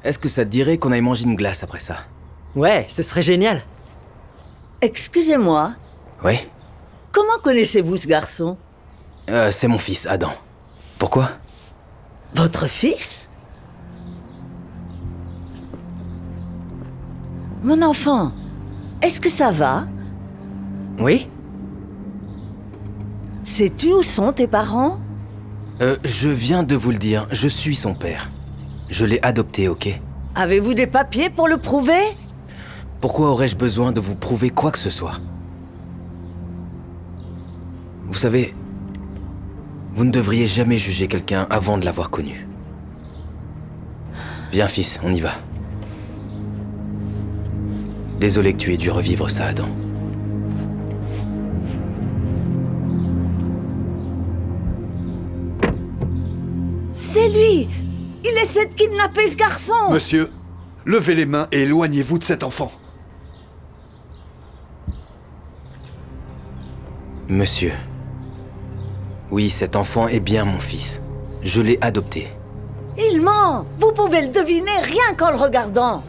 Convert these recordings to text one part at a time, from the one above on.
Est-ce que ça te dirait qu'on aille manger une glace après ça? Ouais, ce serait génial. Excusez-moi, Oui? comment connaissez-vous ce garçon? C'est mon fils, Adam. Pourquoi? Votre fils? Mon enfant, est-ce que ça va? Oui? Sais-tu où sont tes parents? Je viens de vous le dire, je suis son père. Je l'ai adopté, ok? Avez-vous des papiers pour le prouver? Pourquoi aurais-je besoin de vous prouver quoi que ce soit? Vous savez, vous ne devriez jamais juger quelqu'un avant de l'avoir connu. Viens, fils, on y va. Désolé que tu aies dû revivre ça, Adam. C'est lui! Il essaie de kidnapper ce garçon! Monsieur, levez les mains et éloignez-vous de cet enfant. Monsieur. Oui, cet enfant est bien mon fils. Je l'ai adopté. Il ment! Vous pouvez le deviner rien qu'en le regardant!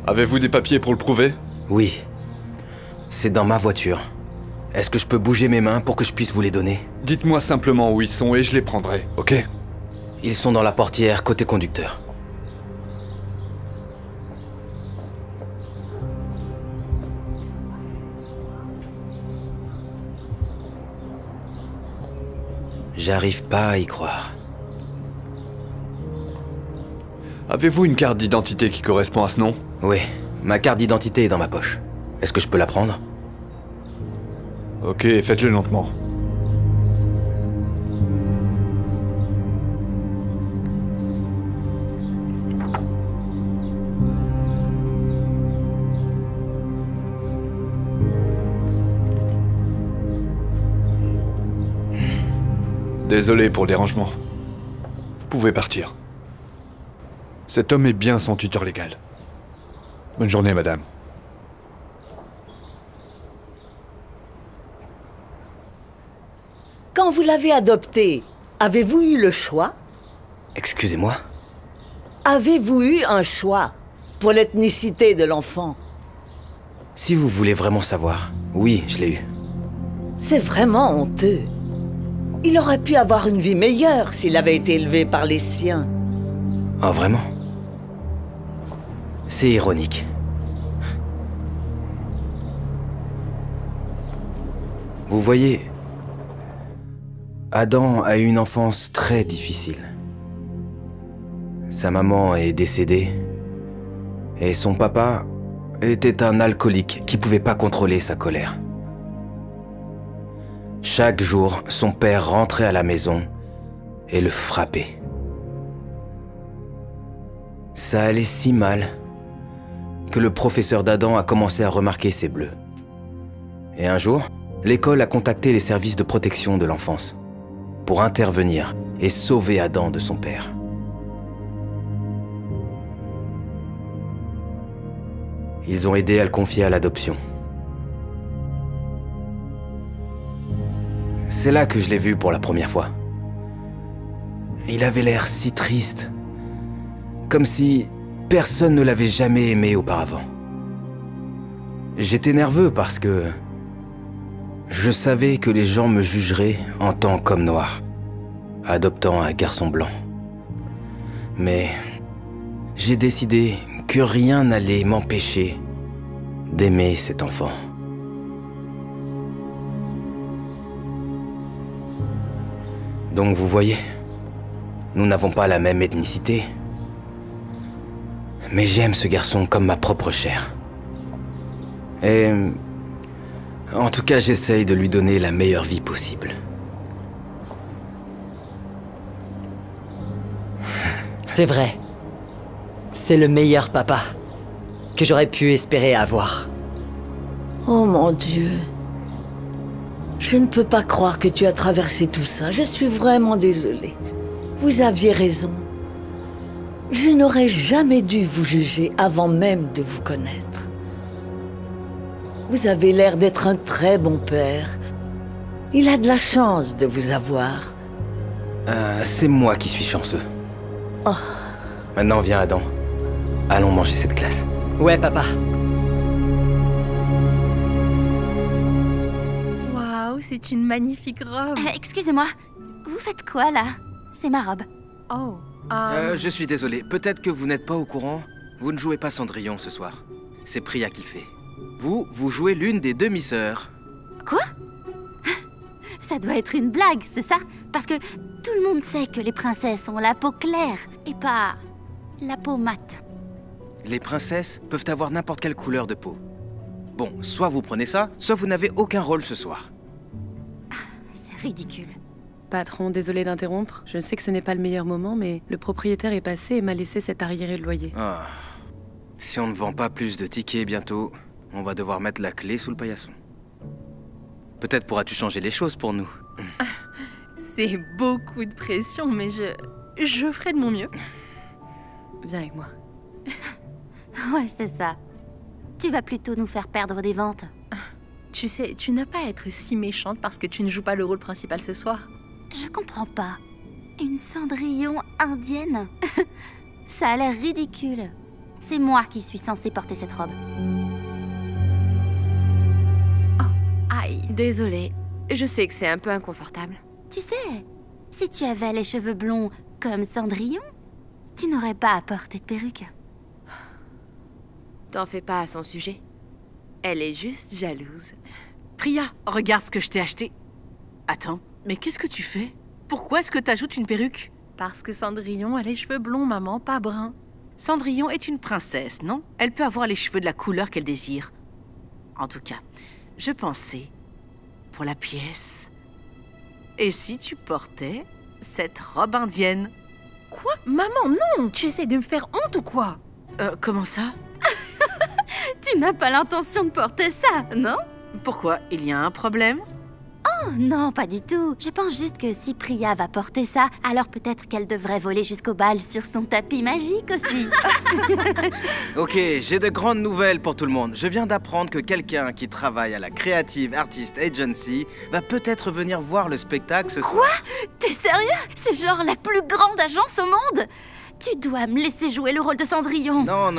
Avez-vous des papiers pour le prouver? Oui. C'est dans ma voiture. Est-ce que je peux bouger mes mains pour que je puisse vous les donner? Dites-moi simplement où ils sont et je les prendrai, ok? Ils sont dans la portière côté conducteur. J'arrive pas à y croire. Avez-vous une carte d'identité qui correspond à ce nom? Oui, ma carte d'identité est dans ma poche. Est-ce que je peux la prendre? Ok, faites-le lentement. Désolé pour le dérangement. Vous pouvez partir. Cet homme est bien son tuteur légal. Bonne journée, madame. Quand vous l'avez adopté, avez-vous eu le choix? Excusez-moi? Avez-vous eu un choix pour l'ethnicité de l'enfant? Si vous voulez vraiment savoir, oui, je l'ai eu. C'est vraiment honteux. Il aurait pu avoir une vie meilleure s'il avait été élevé par les siens. Oh, vraiment? C'est ironique. Vous voyez, Adam a eu une enfance très difficile. Sa maman est décédée et son papa était un alcoolique qui pouvait pas contrôler sa colère. Chaque jour, son père rentrait à la maison et le frappait. Ça allait si mal que le professeur d'Adam a commencé à remarquer ses bleus. Et un jour, l'école a contacté les services de protection de l'enfance pour intervenir et sauver Adam de son père. Ils ont aidé à le confier à l'adoption. C'est là que je l'ai vu pour la première fois. Il avait l'air si triste, comme si personne ne l'avait jamais aimé auparavant. J'étais nerveux parce que je savais que les gens me jugeraient en tant qu'homme noir, adoptant un garçon blanc. Mais j'ai décidé que rien n'allait m'empêcher d'aimer cet enfant. Donc vous voyez, nous n'avons pas la même ethnicité. Mais j'aime ce garçon comme ma propre chair. Et en tout cas, j'essaye de lui donner la meilleure vie possible. C'est vrai. C'est le meilleur papa que j'aurais pu espérer avoir. Oh mon Dieu. Je ne peux pas croire que tu as traversé tout ça. Je suis vraiment désolée. Vous aviez raison. Je n'aurais jamais dû vous juger avant même de vous connaître. Vous avez l'air d'être un très bon père. Il a de la chance de vous avoir. C'est moi qui suis chanceux. Oh, Maintenant, viens, Adam. Allons manger cette glace. Ouais, papa. Waouh, c'est une magnifique robe. Excusez-moi, vous faites quoi là? C'est ma robe. Oh. Je suis désolé. Peut-être que vous n'êtes pas au courant. Vous ne jouez pas Cendrillon ce soir. C'est Priya qui le fait. Vous jouez l'une des demi-sœurs. Quoi? Ça doit être une blague, c'est ça? Parce que tout le monde sait que les princesses ont la peau claire et pas la peau mate. Les princesses peuvent avoir n'importe quelle couleur de peau. Bon, soit vous prenez ça, soit vous n'avez aucun rôle ce soir. C'est ridicule. Patron, désolé d'interrompre. Je sais que ce n'est pas le meilleur moment, mais le propriétaire est passé et m'a laissé cet arriéré de loyer. Ah. Si on ne vend pas plus de tickets bientôt, on va devoir mettre la clé sous le paillasson. Peut-être pourras-tu changer les choses pour nous. C'est beaucoup de pression, mais je ferai de mon mieux. Viens avec moi. Ouais, c'est ça. Tu vas plutôt nous faire perdre des ventes. Tu sais, tu n'as pas à être si méchante parce que tu ne joues pas le rôle principal ce soir. Je comprends pas. Une Cendrillon indienne? Ça a l'air ridicule. C'est moi qui suis censée porter cette robe. Aïe, désolée. Je sais que c'est un peu inconfortable. Tu sais, si tu avais les cheveux blonds comme Cendrillon, tu n'aurais pas à porter de perruque. T'en fais pas à son sujet. Elle est juste jalouse. Priya, regarde ce que je t'ai acheté. Attends, mais qu'est-ce que tu fais? Pourquoi est-ce que t'ajoutes une perruque? Parce que Cendrillon a les cheveux blonds, maman, pas bruns. Cendrillon est une princesse, non? Elle peut avoir les cheveux de la couleur qu'elle désire. En tout cas, je pensais, pour la pièce, et si tu portais cette robe indienne? Quoi? Maman, non! Tu essaies de me faire honte ou quoi? Comment ça? Tu n'as pas l'intention de porter ça, non? Pourquoi? Il y a un problème? Oh non, pas du tout. Je pense juste que si Priya va porter ça, alors peut-être qu'elle devrait voler jusqu'au bal sur son tapis magique aussi. Ok, j'ai de grandes nouvelles pour tout le monde. Je viens d'apprendre que quelqu'un qui travaille à la Creative Artist Agency va peut-être venir voir le spectacle ce soir. Quoi? T'es sérieux? C'est genre la plus grande agence au monde? Tu dois me laisser jouer le rôle de Cendrillon. Non,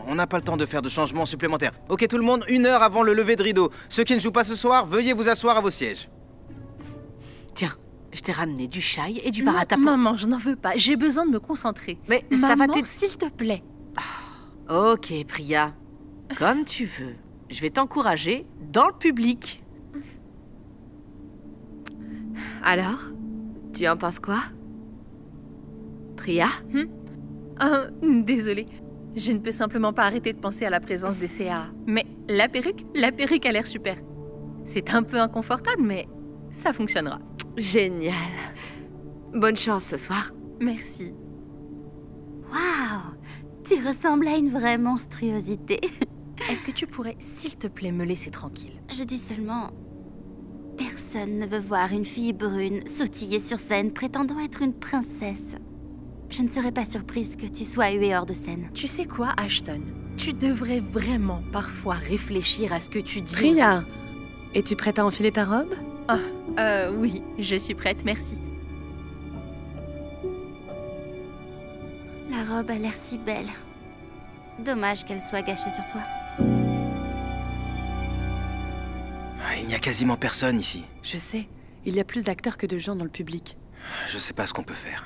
on n'a pas le temps de faire de changements supplémentaires. Ok, tout le monde, 1 heure avant le lever de rideau. Ceux qui ne jouent pas ce soir, veuillez vous asseoir à vos sièges. Tiens, je t'ai ramené du chai et du Non, baratapon. maman, je n'en veux pas. J'ai besoin de me concentrer. Mais ça va Maman, t'aider. s'il te plaît. Ok, Priya. Comme tu veux. Je vais t'encourager dans le public. Alors, tu en penses quoi? Priya? Désolée. Je ne peux simplement pas arrêter de penser à la présence des CA. Mais la perruque a l'air super. C'est un peu inconfortable, mais ça fonctionnera. Génial. Bonne chance ce soir. Merci. Waouh! Tu ressembles à une vraie monstruosité. Est-ce que tu pourrais, s'il te plaît, me laisser tranquille? Je dis seulement... Personne ne veut voir une fille brune sautiller sur scène prétendant être une princesse. Je ne serais pas surprise que tu sois huée hors de scène. Tu sais quoi, Ashton? Tu devrais vraiment parfois réfléchir à ce que tu dis. Priya, es-tu prête à enfiler ta robe? Oui, je suis prête, merci. La robe a l'air si belle. Dommage qu'elle soit gâchée sur toi. Il n'y a quasiment personne ici. Je sais, il y a plus d'acteurs que de gens dans le public. Je sais pas ce qu'on peut faire.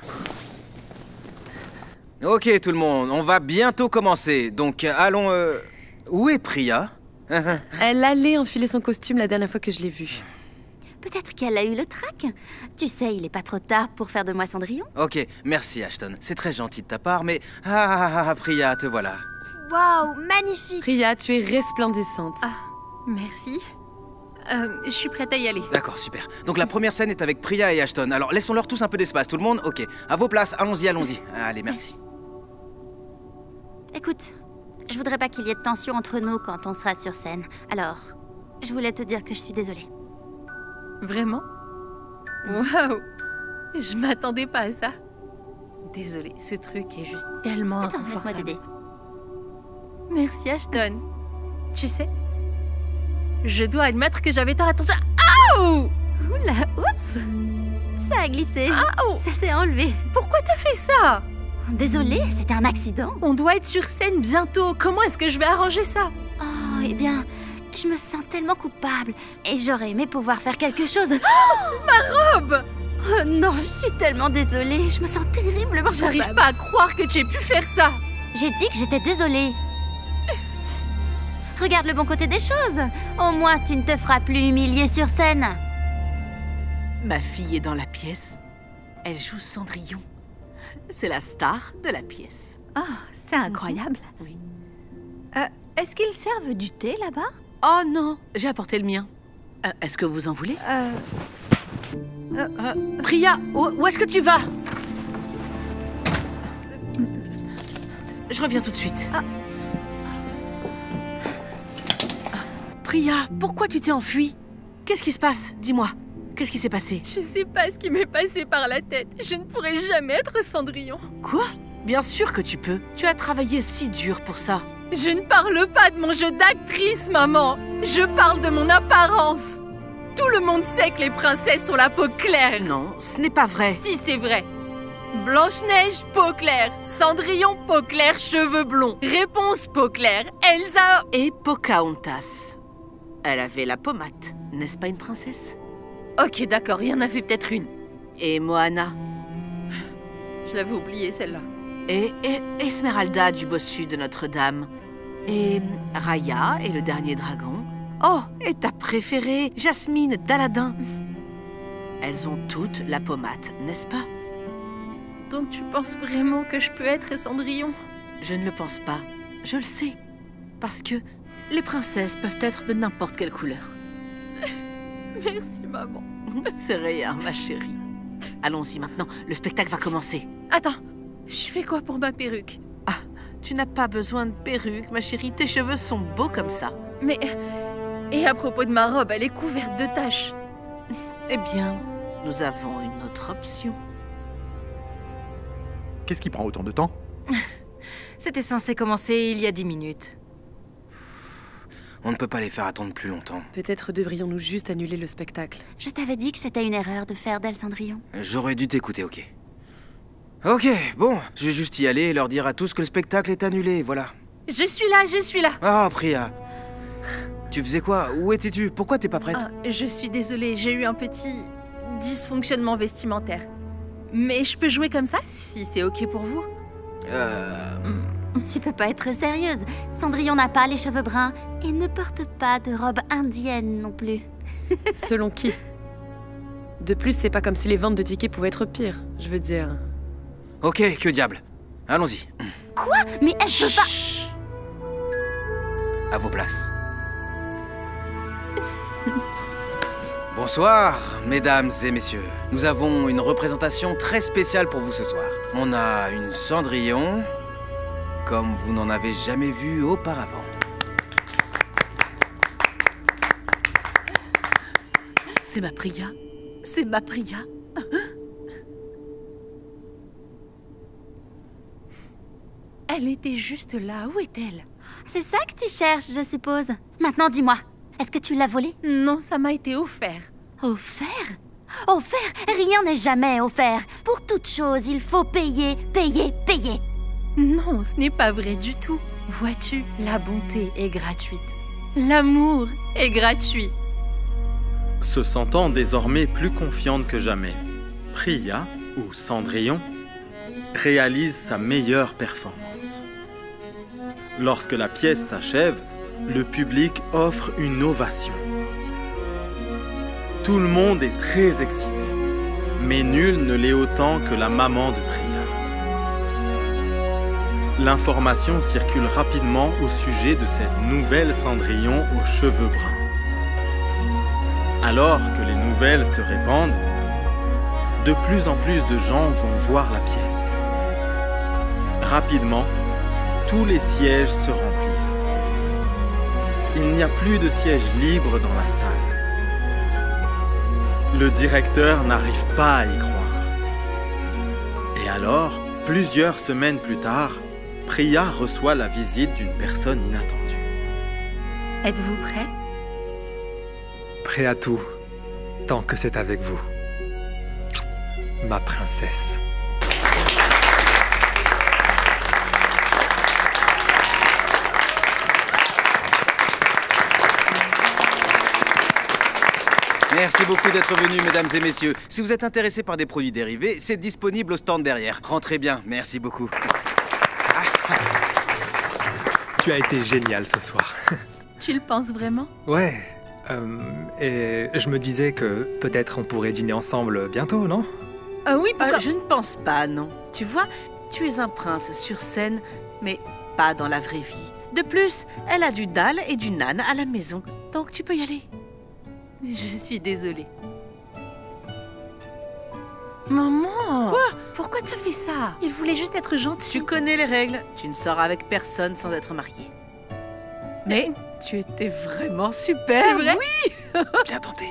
Ok, tout le monde, on va bientôt commencer. Donc, allons... Où est Priya? Elle allait enfiler son costume la dernière fois que je l'ai vue. Peut-être qu'elle a eu le trac. Tu sais, il est pas trop tard pour faire de moi Cendrillon. Ok, merci Ashton. C'est très gentil de ta part, mais... Priya, te voilà. Waouh, magnifique! Priya, tu es resplendissante. Merci. Je suis prête à y aller. D'accord, super. Donc la première scène est avec Priya et Ashton. Alors laissons-leur tous un peu d'espace, tout le monde? Ok, à vos places, allons-y, allons-y. Allez, merci. Écoute, je voudrais pas qu'il y ait de tension entre nous quand on sera sur scène. Alors, je voulais te dire que je suis désolée. Vraiment? Waouh! Je m'attendais pas à ça. Désolée, ce truc est juste tellement Attends, laisse-moi inconfortable. t'aider. Merci, Ashton. Tu sais, je dois admettre que j'avais tort à ton... Aouh! Oula, oups! Ça a glissé. Aouh! Ça s'est enlevé. Pourquoi t'as fait ça? Désolée, c'était un accident. On doit être sur scène bientôt. Comment est-ce que je vais arranger ça? Oh, eh bien, je me sens tellement coupable. Et j'aurais aimé pouvoir faire quelque chose. Ma robe! Oh non, je suis tellement désolée. Je me sens terriblement J'arrive coupable. pas à croire que tu aies pu faire ça. J'ai dit que j'étais désolée. Regarde le bon côté des choses. Au moins, tu ne te feras plus humilier sur scène. Ma fille est dans la pièce. Elle joue Cendrillon. C'est la star de la pièce. Oh, c'est incroyable. Oui. Est-ce qu'ils servent du thé là-bas? Oh non, j'ai apporté le mien. Est-ce que vous en voulez? Priya, où est-ce que tu vas? Je reviens tout de suite. Priya, pourquoi tu t'es enfuie? Qu'est-ce qui se passe? Dis-moi. Qu'est-ce qui s'est passé? Je sais pas ce qui m'est passé par la tête. Je ne pourrai jamais être Cendrillon. Quoi? Bien sûr que tu peux. Tu as travaillé si dur pour ça. Je ne parle pas de mon jeu d'actrice, maman. Je parle de mon apparence. Tout le monde sait que les princesses ont la peau claire. Non, ce n'est pas vrai. Si, c'est vrai. Blanche-Neige, peau claire. Cendrillon, peau claire, cheveux blonds. Réponse, peau claire. Elsa... Et Pocahontas. Elle avait la pommade. N'est-ce pas une princesse? Ok, d'accord, il y en avait peut-être une. Et Moana. Je l'avais oubliée, celle-là. Et Esmeralda du bossu de Notre-Dame. Et Raya et le dernier dragon. Oh, et ta préférée, Jasmine d'Aladin. Elles ont toutes la pommade, n'est-ce pas? Donc tu penses vraiment que je peux être Cendrillon? Je ne le pense pas. Je le sais. Parce que les princesses peuvent être de n'importe quelle couleur. Merci, maman. C'est rien, ma chérie. Allons-y maintenant, le spectacle va commencer. Attends, je fais quoi pour ma perruque? Ah, tu n'as pas besoin de perruque, ma chérie. Tes cheveux sont beaux comme ça. Mais... Et à propos de ma robe, elle est couverte de taches. Eh bien, nous avons une autre option. Qu'est-ce qui prend autant de temps? C'était censé commencer il y a 10 minutes. On ne peut pas les faire attendre plus longtemps. Peut-être devrions-nous juste annuler le spectacle. Je t'avais dit que c'était une erreur de faire d'elle Cendrillon. J'aurais dû t'écouter, ok. Ok, bon, je vais juste y aller et leur dire à tous que le spectacle est annulé, voilà. Je suis là, je suis là. Ah, Priya. Tu faisais quoi? Où étais-tu? Pourquoi t'es pas prête? Je suis désolée, j'ai eu un petit dysfonctionnement vestimentaire. Mais je peux jouer comme ça, si c'est ok pour vous? Tu peux pas être sérieuse. Cendrillon n'a pas les cheveux bruns et ne porte pas de robe indienne non plus. Selon qui? De plus, c'est pas comme si les ventes de tickets pouvaient être pires. Je veux dire... Ok, que diable. Allons-y. Quoi? Mais elle peut pas... À vos places. Bonsoir, mesdames et messieurs. Nous avons une représentation très spéciale pour vous ce soir. On a une Cendrillon, comme vous n'en avez jamais vu auparavant. C'est ma Priya. C'est ma Priya. Elle était juste là, où est-elle? C'est ça que tu cherches, je suppose. Maintenant, dis-moi, est-ce que tu l'as volé? Non, ça m'a été offert. Offert? Offert? Rien n'est jamais offert. Pour toute chose, il faut payer, payer, payer. Non, ce n'est pas vrai du tout. Vois-tu, la bonté est gratuite. L'amour est gratuit. Se sentant désormais plus confiante que jamais, Priya, ou Cendrillon, réalise sa meilleure performance. Lorsque la pièce s'achève, le public offre une ovation. Tout le monde est très excité, mais nul ne l'est autant que la maman de Priya. L'information circule rapidement au sujet de cette nouvelle Cendrillon aux cheveux bruns. Alors que les nouvelles se répandent, de plus en plus de gens vont voir la pièce. Rapidement, tous les sièges se remplissent. Il n'y a plus de sièges libres dans la salle. Le directeur n'arrive pas à y croire. Et alors, plusieurs semaines plus tard, Priya reçoit la visite d'une personne inattendue. Êtes-vous prêt? Prêt à tout, tant que c'est avec vous. Ma princesse. Merci beaucoup d'être venus, mesdames et messieurs. Si vous êtes intéressés par des produits dérivés, c'est disponible au stand derrière. Rentrez bien, merci beaucoup. Tu as été génial ce soir. Tu le penses vraiment? Ouais. Et je me disais que peut-être on pourrait dîner ensemble bientôt, non? Oui, pourquoi? Je ne pense pas, non. Tu vois, tu es un prince sur scène, mais pas dans la vraie vie. De plus, elle a du dalle et du nan à la maison, donc tu peux y aller. Je suis désolée. Maman! Quoi? Pourquoi t'as fait ça? Il voulait juste être gentil. Tu connais les règles. Tu ne sors avec personne sans être marié. Mais tu étais vraiment super. C'est vrai? Oui. Bien tenté.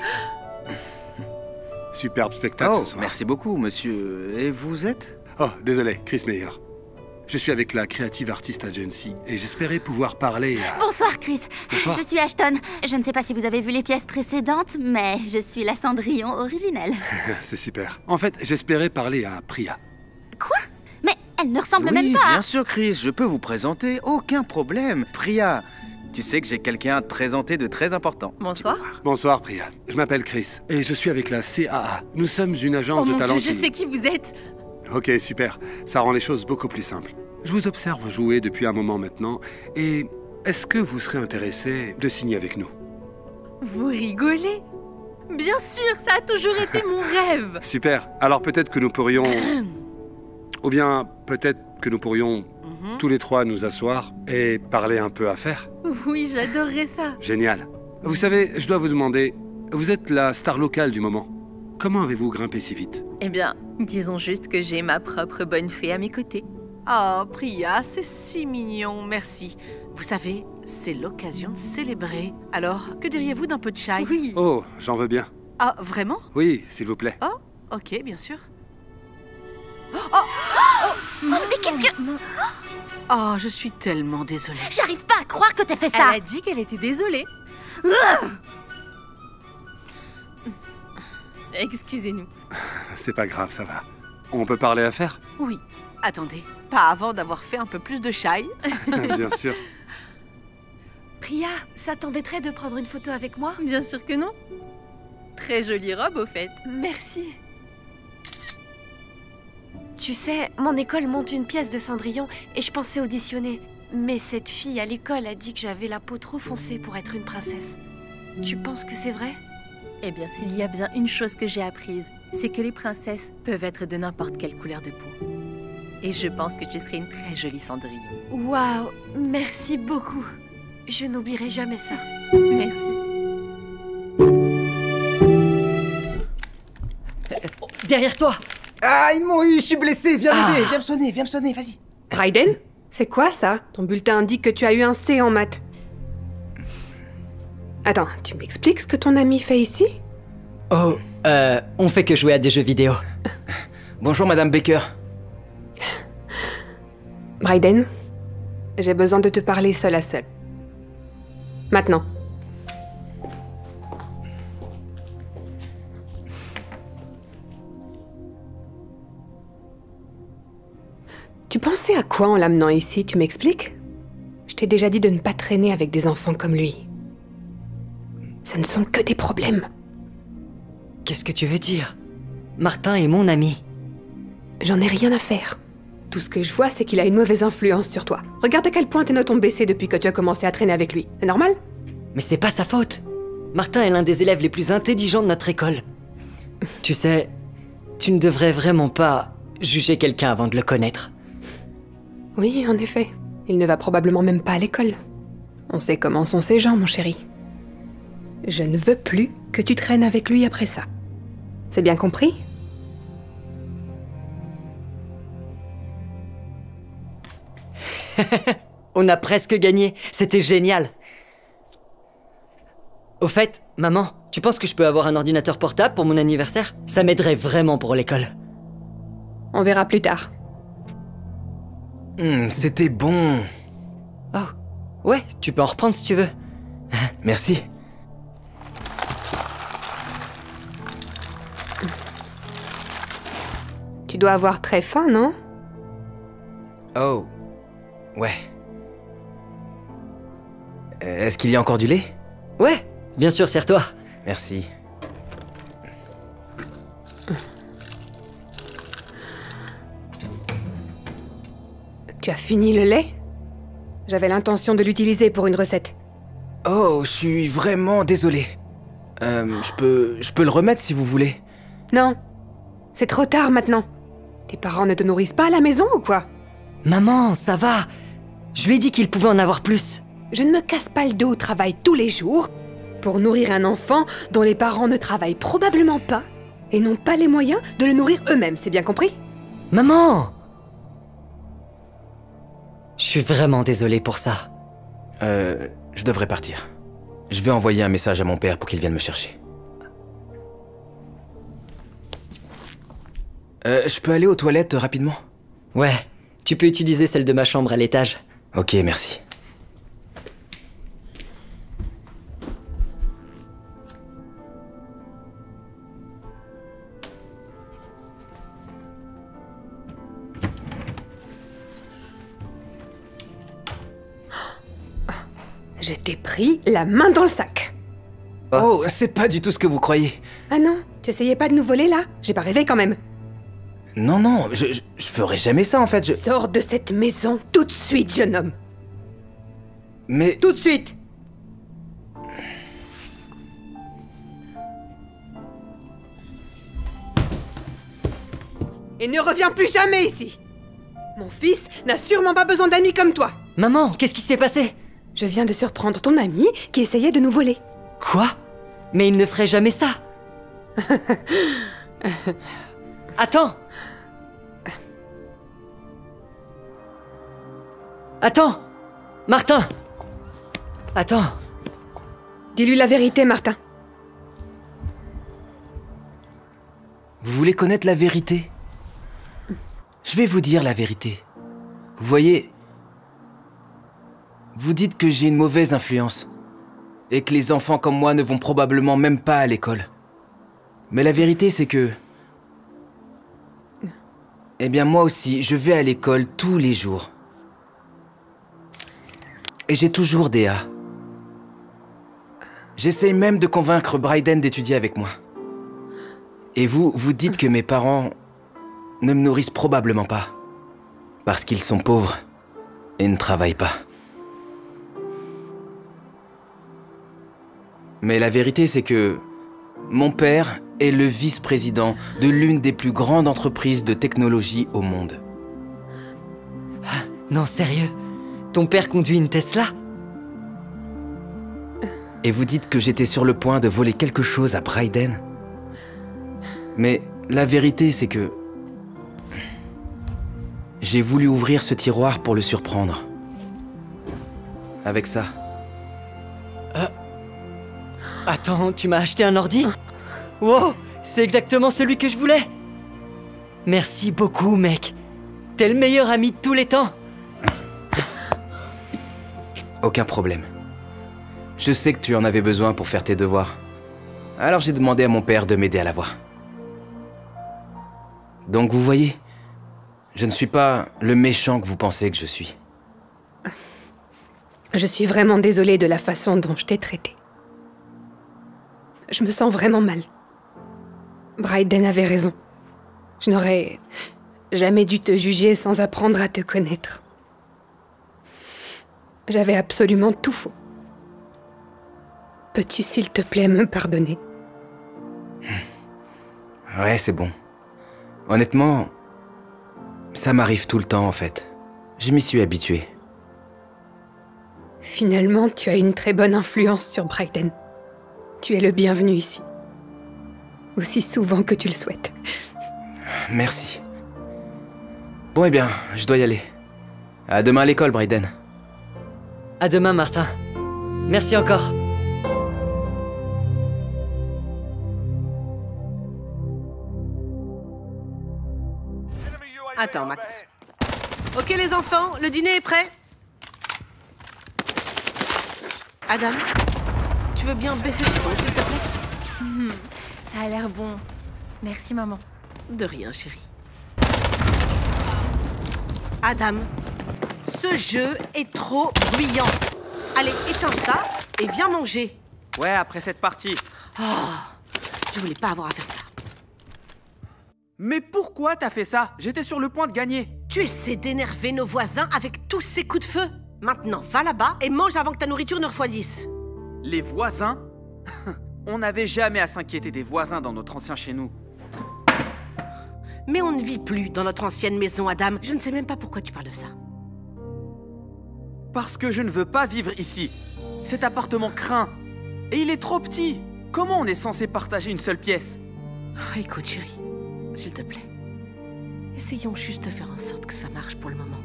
Superbe spectacle ce soir. Merci beaucoup, monsieur. Et vous êtes? Oh, désolé, Chris Meyer. Je suis avec la Creative Artist Agency et j'espérais pouvoir parler à... Bonsoir, Chris. Bonsoir. Je suis Ashton. Je ne sais pas si vous avez vu les pièces précédentes, mais je suis la Cendrillon originelle. C'est super. En fait, j'espérais parler à Priya. Quoi? Mais elle ne ressemble même Oui, pas. bien sûr, Chris, je peux vous présenter. Aucun problème. Priya, tu sais que j'ai quelqu'un à te présenter de très important. Bonsoir. Bonsoir, Priya. Je m'appelle Chris et je suis avec la CAA. Nous sommes une agence Oh de mon talent Dieu, je sais qui vous êtes. Ok, super. Ça rend les choses beaucoup plus simples. Je vous observe jouer depuis un moment maintenant et est-ce que vous serez intéressé de signer avec nous? Vous rigolez? Bien sûr, ça a toujours été mon rêve. Super. Alors peut-être que nous pourrions... Ou bien peut-être que nous pourrions tous les trois nous asseoir et parler un peu affaires. Oui, j'adorerais ça. Génial. Vous savez, je dois vous demander, vous êtes la star locale du moment. Comment avez-vous grimpé si vite? Eh bien, disons juste que j'ai ma propre bonne fée à mes côtés. Oh, Priya, c'est si mignon, merci. Vous savez, c'est l'occasion de célébrer. Alors, que diriez-vous d'un peu de chai? Oui. Oh, j'en veux bien. Ah, vraiment? Oui, s'il vous plaît. Oh, ok, bien sûr. Mais qu'est-ce que... Oh, je suis tellement désolée. J'arrive pas à croire que t'aies fait ça. Elle a dit qu'elle était désolée. Excusez-nous. C'est pas grave, ça va. On peut parler affaires? Oui. Attendez, pas avant d'avoir fait un peu plus de chai. Bien sûr. Priya, ça t'embêterait de prendre une photo avec moi? Bien sûr que non. Très jolie robe, au fait. Merci. Tu sais, mon école monte une pièce de Cendrillon et je pensais auditionner. Mais cette fille à l'école a dit que j'avais la peau trop foncée pour être une princesse. Tu penses que c'est vrai? Eh bien, s'il y a bien une chose que j'ai apprise, c'est que les princesses peuvent être de n'importe quelle couleur de peau. Et je pense que tu serais une très jolie Cendrillon. Waouh, merci beaucoup. Je n'oublierai jamais ça. Merci. Derrière toi! Ah, ils m'ont eu, je suis blessé, viens m'aider, viens me sonner, vas-y. Raiden? C'est quoi ça? Ton bulletin indique que tu as eu un C en maths. Attends, tu m'expliques ce que ton ami fait ici? Oh, on fait que jouer à des jeux vidéo. Bonjour, Madame Baker. Raiden, j'ai besoin de te parler seul à seul. Maintenant. Tu pensais à quoi en l'amenant ici, tu m'expliques? Je t'ai déjà dit de ne pas traîner avec des enfants comme lui. Ce ne sont que des problèmes. Qu'est-ce que tu veux dire? Martin est mon ami. J'en ai rien à faire. Tout ce que je vois, c'est qu'il a une mauvaise influence sur toi. Regarde à quel point tes notes ont baissé depuis que tu as commencé à traîner avec lui. C'est normal? Mais c'est pas sa faute. Martin est l'un des élèves les plus intelligents de notre école. Tu sais, tu ne devrais vraiment pas juger quelqu'un avant de le connaître. Oui, en effet. Il ne va probablement même pas à l'école. On sait comment sont ces gens, mon chéri. Je ne veux plus que tu traînes avec lui après ça. C'est bien compris? On a presque gagné. C'était génial. Au fait, maman, tu penses que je peux avoir un ordinateur portable pour mon anniversaire? Ça m'aiderait vraiment pour l'école. On verra plus tard. C'était bon. Oh, ouais, tu peux en reprendre si tu veux. Merci. Tu dois avoir très faim, non? Oh, ouais. Est-ce qu'il y a encore du lait? Ouais, bien sûr, sers-toi. Merci. Tu as fini le lait? J'avais l'intention de l'utiliser pour une recette. Oh, je suis vraiment désolé. Je peux le remettre si vous voulez. Non. C'est trop tard maintenant. Tes parents ne te nourrissent pas à la maison ou quoi? Maman, ça va. Je lui ai dit qu'il pouvait en avoir plus. Je ne me casse pas le dos au travail tous les jours pour nourrir un enfant dont les parents ne travaillent probablement pas et n'ont pas les moyens de le nourrir eux-mêmes, c'est bien compris? Maman! Je suis vraiment désolé pour ça. Je devrais partir. Je vais envoyer un message à mon père pour qu'il vienne me chercher. Je peux aller aux toilettes rapidement? Ouais, tu peux utiliser celle de ma chambre à l'étage. Ok, merci. Je t'ai pris la main dans le sac. Oh, c'est pas du tout ce que vous croyez. Ah non, tu essayais pas de nous voler là? J'ai pas rêvé quand même. Non, je ferais jamais ça en fait, Sors de cette maison tout de suite, jeune homme. Mais... Tout de suite! Et ne reviens plus jamais ici! Mon fils n'a sûrement pas besoin d'amis comme toi. Maman, qu'est-ce qui s'est passé? Je viens de surprendre ton ami qui essayait de nous voler. Quoi? Mais il ne ferait jamais ça. Attends! Attends! Martin! Attends! Dis-lui la vérité, Martin. Vous voulez connaître la vérité? Je vais vous dire la vérité. Vous voyez, vous dites que j'ai une mauvaise influence et que les enfants comme moi ne vont probablement même pas à l'école. Mais la vérité, c'est que... Eh bien, moi aussi, je vais à l'école tous les jours. Et j'ai toujours des A. J'essaye même de convaincre Bryden d'étudier avec moi. Et vous dites que mes parents ne me nourrissent probablement pas. Parce qu'ils sont pauvres et ne travaillent pas. Mais la vérité, c'est que mon père est le vice-président de l'une des plus grandes entreprises de technologie au monde. Non, sérieux? Ton père conduit une Tesla? Et vous dites que j'étais sur le point de voler quelque chose à Bryden? Mais la vérité, c'est que... j'ai voulu ouvrir ce tiroir pour le surprendre. Avec ça. Attends, tu m'as acheté un ordi? Wow, c'est exactement celui que je voulais! Merci beaucoup, mec. T'es le meilleur ami de tous les temps. Aucun problème. Je sais que tu en avais besoin pour faire tes devoirs. Alors j'ai demandé à mon père de m'aider à l'avoir. Donc vous voyez, je ne suis pas le méchant que vous pensez que je suis. Je suis vraiment désolée de la façon dont je t'ai traité. Je me sens vraiment mal. Bryden avait raison. Je n'aurais jamais dû te juger sans apprendre à te connaître. J'avais absolument tout faux. Peux-tu, s'il te plaît, me pardonner? Ouais, c'est bon. Honnêtement, ça m'arrive tout le temps, en fait. Je m'y suis habitué. Finalement, tu as une très bonne influence sur Bryden. Tu es le bienvenu ici. Aussi souvent que tu le souhaites. Merci. Bon, eh bien, je dois y aller. À demain à l'école, Bryden. À demain, Martin. Merci encore. Attends, Max. Ok, les enfants, le dîner est prêt? Adam, tu veux bien baisser le son, s'il te plaît? Ça a l'air bon. Merci, maman. De rien, chérie. Adam, ce jeu est trop bruyant. Allez, éteins ça et viens manger. Ouais, après cette partie. Oh, je voulais pas avoir à faire ça. Mais pourquoi t'as fait ça? J'étais sur le point de gagner. Tu essaies d'énerver nos voisins avec tous ces coups de feu. Maintenant, va là-bas et mange avant que ta nourriture ne refroidisse. Les voisins? On n'avait jamais à s'inquiéter des voisins dans notre ancien chez nous. Mais on ne vit plus dans notre ancienne maison, Adam. Je ne sais même pas pourquoi tu parles de ça. Parce que je ne veux pas vivre ici. Cet appartement craint. Et il est trop petit. Comment on est censé partager une seule pièce? Écoute, chérie, s'il te plaît. Essayons juste de faire en sorte que ça marche pour le moment.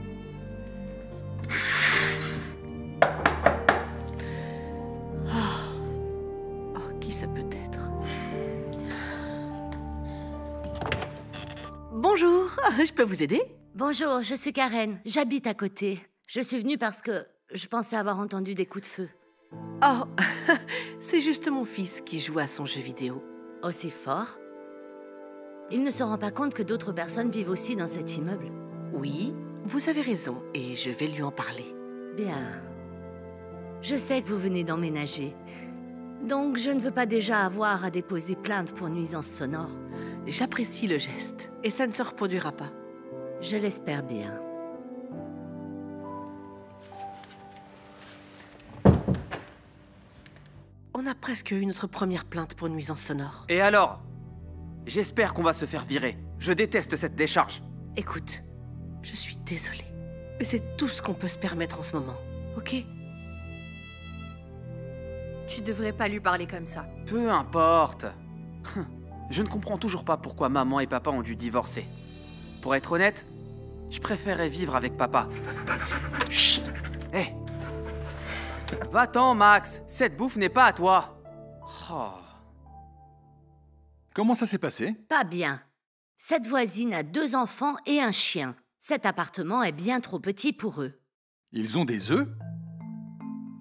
Qui ça peut être? Bonjour, je peux vous aider? Bonjour, je suis Karen. J'habite à côté. Je suis venue parce que je pensais avoir entendu des coups de feu. Oh, c'est juste mon fils qui joue à son jeu vidéo. Aussi fort? Il ne se rend pas compte que d'autres personnes vivent aussi dans cet immeuble? Oui, vous avez raison, et je vais lui en parler. Bien. Je sais que vous venez d'emménager. Donc je ne veux pas déjà avoir à déposer plainte pour nuisance sonore. J'apprécie le geste, et ça ne se reproduira pas. Je l'espère bien. On a presque eu notre première plainte pour nuisance sonore. Et alors? J'espère qu'on va se faire virer. Je déteste cette décharge. Écoute, je suis désolée, mais c'est tout ce qu'on peut se permettre en ce moment, ok? Tu devrais pas lui parler comme ça. Peu importe. Je ne comprends toujours pas pourquoi maman et papa ont dû divorcer. Pour être honnête, je préférais vivre avec papa. Chut! Hé! Va-t'en, Max. Cette bouffe n'est pas à toi. Oh. Comment ça s'est passé? Pas bien. Cette voisine a 2 enfants et un chien. Cet appartement est bien trop petit pour eux. Ils ont des œufs?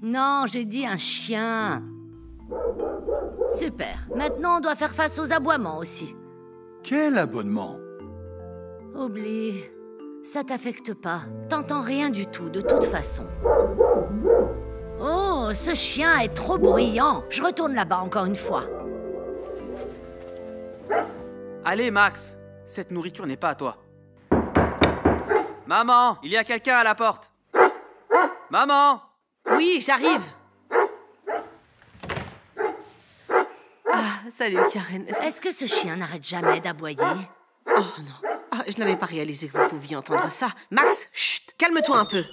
Non, j'ai dit un chien. Super. Maintenant, on doit faire face aux aboiements aussi. Quel abonnement? Oublie. Ça t'affecte pas. T'entends rien du tout, de toute façon. Oh, ce chien est trop bruyant. Je retourne là-bas encore une fois. Allez, Max. Cette nourriture n'est pas à toi. Maman, il y a quelqu'un à la porte. Maman! Oui, j'arrive. Ah, salut, Karen. Est-ce que ce chien n'arrête jamais d'aboyer? Oh non. Ah, je n'avais pas réalisé que vous pouviez entendre ça. Max, chut, calme-toi un peu.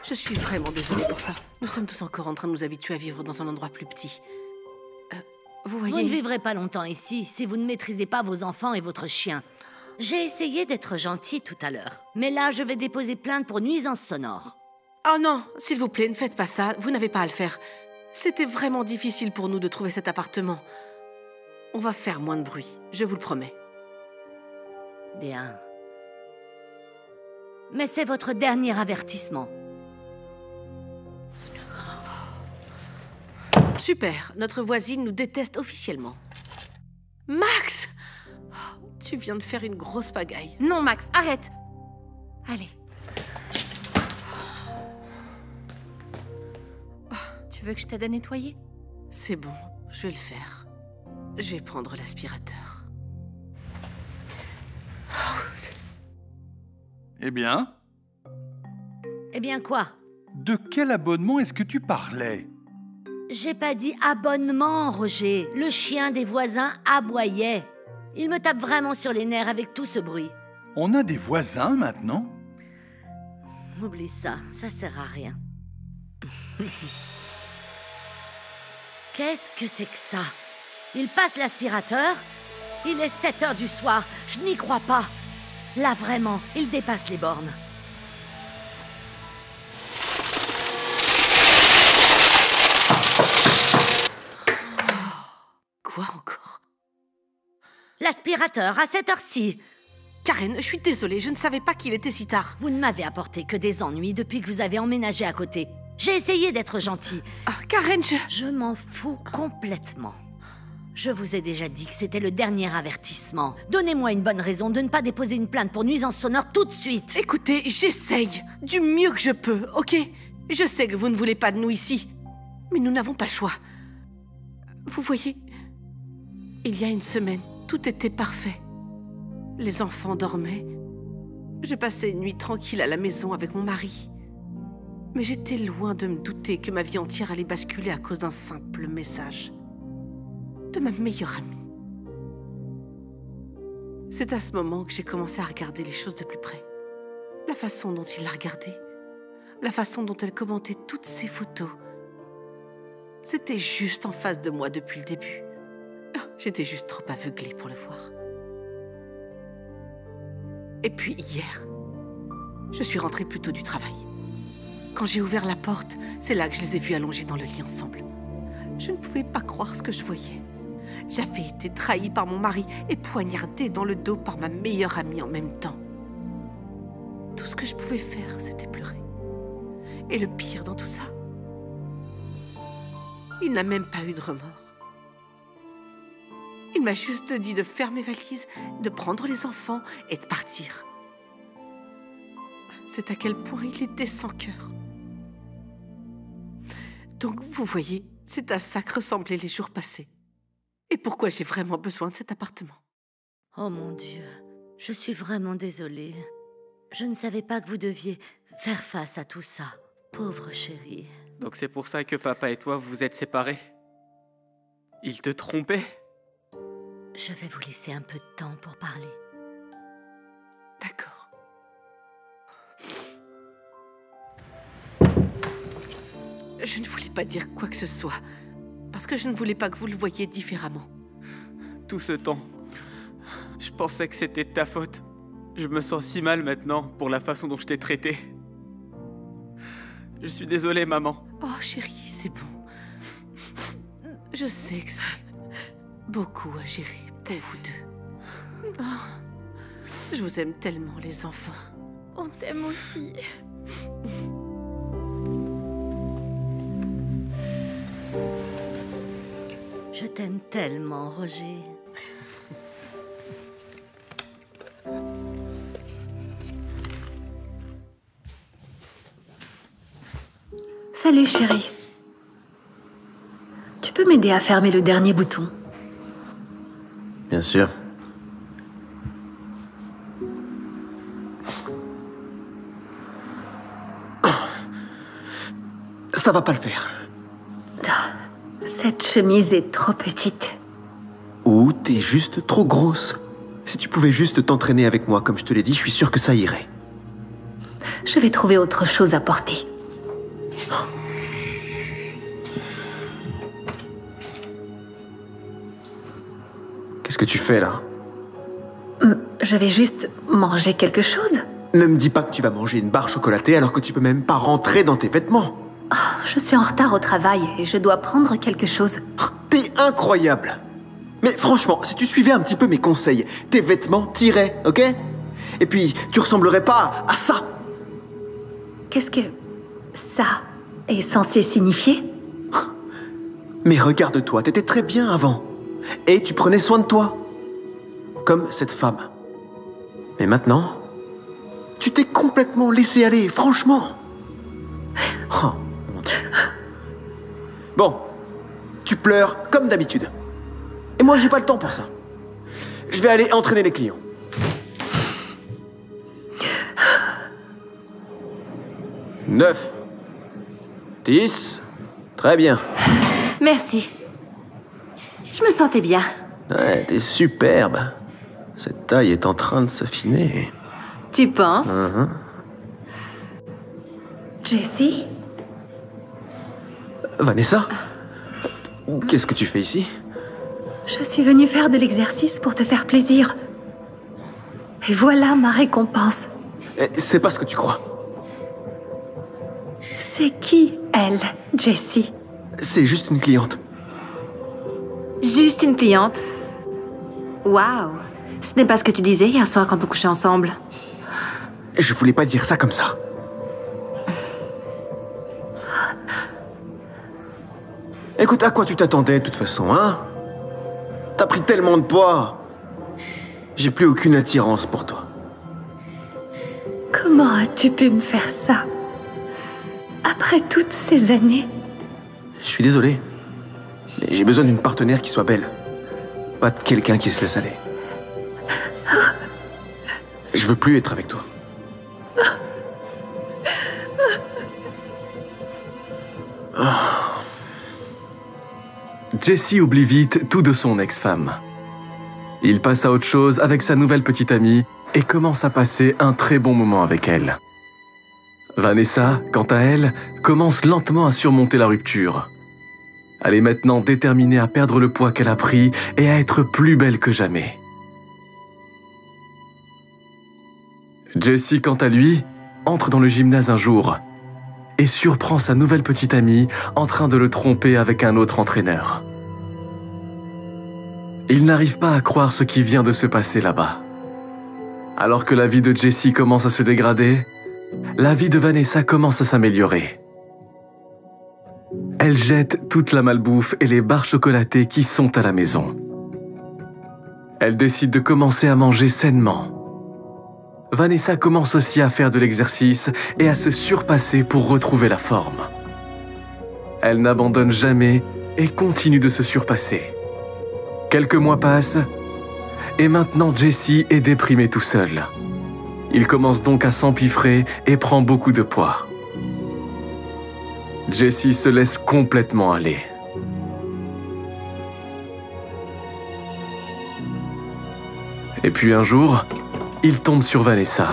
Je suis vraiment désolée pour ça. Nous sommes tous encore en train de nous habituer à vivre dans un endroit plus petit. Vous voyez... Vous ne vivrez pas longtemps ici si vous ne maîtrisez pas vos enfants et votre chien. J'ai essayé d'être gentille tout à l'heure, mais là, je vais déposer plainte pour nuisance sonore. Oh non, s'il vous plaît, ne faites pas ça. Vous n'avez pas à le faire. C'était vraiment difficile pour nous de trouver cet appartement. On va faire moins de bruit, je vous le promets. Bien. Mais c'est votre dernier avertissement. Super, notre voisine nous déteste officiellement. Max! Tu viens de faire une grosse pagaille. Non, Max, arrête! Allez. Tu veux que je t'aide à nettoyer? C'est bon, je vais le faire. Je vais prendre l'aspirateur. Eh bien? Eh bien quoi? De quel abonnement est-ce que tu parlais? J'ai pas dit abonnement, Roger. Le chien des voisins aboyait. Il me tape vraiment sur les nerfs avec tout ce bruit. On a des voisins maintenant? Oublie ça, ça sert à rien. Qu'est-ce que c'est que ça? Il passe l'aspirateur? Il est 7 heures du soir, je n'y crois pas. Là, vraiment, il dépasse les bornes. Quoi encore? L'aspirateur, à cette heure-ci. Karen, je suis désolée, je ne savais pas qu'il était si tard. Vous ne m'avez apporté que des ennuis depuis que vous avez emménagé à côté. J'ai essayé d'être gentille. Karen, Je m'en fous complètement. Je vous ai déjà dit que c'était le dernier avertissement. Donnez-moi une bonne raison de ne pas déposer une plainte pour nuisance sonore tout de suite. Écoutez, j'essaye du mieux que je peux, ok? Je sais que vous ne voulez pas de nous ici, mais nous n'avons pas le choix. Vous voyez, il y a une semaine, tout était parfait. Les enfants dormaient. Je passais une nuit tranquille à la maison avec mon mari. Mais j'étais loin de me douter que ma vie entière allait basculer à cause d'un simple message de ma meilleure amie. C'est à ce moment que j'ai commencé à regarder les choses de plus près. La façon dont il la regardait, la façon dont elle commentait toutes ses photos. C'était juste en face de moi depuis le début. J'étais juste trop aveuglée pour le voir. Et puis hier, je suis rentrée plus tôt du travail. Quand j'ai ouvert la porte, c'est là que je les ai vus allongés dans le lit ensemble. Je ne pouvais pas croire ce que je voyais. J'avais été trahie par mon mari et poignardée dans le dos par ma meilleure amie en même temps. Tout ce que je pouvais faire, c'était pleurer. Et le pire dans tout ça, il n'a même pas eu de remords. Il m'a juste dit de faire mes valises, de prendre les enfants et de partir. C'est à quel point il était sans cœur. Donc, vous voyez, c'est à ça que ressemblaient les jours passés. Et pourquoi j'ai vraiment besoin de cet appartement. Oh mon Dieu, je suis vraiment désolée. Je ne savais pas que vous deviez faire face à tout ça. Pauvre chérie. Donc c'est pour ça que papa et toi, vous vous êtes séparés? Il te trompait? Je vais vous laisser un peu de temps pour parler. D'accord. Je ne voulais pas dire quoi que ce soit, parce que je ne voulais pas que vous le voyiez différemment. Tout ce temps, je pensais que c'était de ta faute. Je me sens si mal maintenant pour la façon dont je t'ai traité. Je suis désolée, maman. Oh chérie, c'est bon. Je sais que c'est beaucoup à gérer pour vous deux. Oh, je vous aime tellement, les enfants. On t'aime aussi. Je t'aime tellement, Roger. Salut chérie. Tu peux m'aider à fermer le dernier bouton? Bien sûr. Ça va pas le faire. Cette chemise est trop petite. Ou t'es juste trop grosse. Si tu pouvais juste t'entraîner avec moi, comme je te l'ai dit, je suis sûr que ça irait. Je vais trouver autre chose à porter. Qu'est-ce que tu fais là? Je vais juste manger quelque chose. Ne me dis pas que tu vas manger une barre chocolatée alors que tu peux même pas rentrer dans tes vêtements. Je suis en retard au travail et je dois prendre quelque chose. T'es incroyable. Mais franchement, si tu suivais un petit peu mes conseils, tes vêtements t'iraient, ok? Et puis, tu ressemblerais pas à ça. Qu'est-ce que ça est censé signifier? Mais regarde-toi, t'étais très bien avant. Et tu prenais soin de toi. Comme cette femme. Mais maintenant, tu t'es complètement laissé aller, franchement. Oh, mon Dieu. Bon, tu pleures comme d'habitude. Et moi, j'ai pas le temps pour ça. Je vais aller entraîner les clients. 9, 10, très bien. Merci. Je me sentais bien. Ouais, t'es superbe. Cette taille est en train de s'affiner. Tu penses? Jessie? Vanessa? Qu'est-ce que tu fais ici? Je suis venue faire de l'exercice pour te faire plaisir. Et voilà ma récompense. C'est pas ce que tu crois. C'est qui, elle, Jessie? C'est juste une cliente. Juste une cliente? Waouh! Ce n'est pas ce que tu disais hier soir quand on couchait ensemble. Je voulais pas dire ça comme ça. Écoute, à quoi tu t'attendais de toute façon, hein? T'as pris tellement de poids. J'ai plus aucune attirance pour toi. Comment as-tu pu me faire ça? Après toutes ces années? Je suis désolé. Mais j'ai besoin d'une partenaire qui soit belle. Pas de quelqu'un qui se laisse aller. Je veux plus être avec toi. Jesse oublie vite tout de son ex-femme. Il passe à autre chose avec sa nouvelle petite amie et commence à passer un très bon moment avec elle. Vanessa, quant à elle, commence lentement à surmonter la rupture. Elle est maintenant déterminée à perdre le poids qu'elle a pris et à être plus belle que jamais. Jesse, quant à lui, entre dans le gymnase un jour et surprend sa nouvelle petite amie en train de le tromper avec un autre entraîneur. Il n'arrive pas à croire ce qui vient de se passer là-bas. Alors que la vie de Jesse commence à se dégrader, la vie de Vanessa commence à s'améliorer. Elle jette toute la malbouffe et les barres chocolatées qui sont à la maison. Elle décide de commencer à manger sainement. Vanessa commence aussi à faire de l'exercice et à se surpasser pour retrouver la forme. Elle n'abandonne jamais et continue de se surpasser. Quelques mois passent et maintenant Jesse est déprimé tout seul. Il commence donc à s'empiffrer et prend beaucoup de poids. Jesse se laisse complètement aller. Et puis un jour, il tombe sur Vanessa.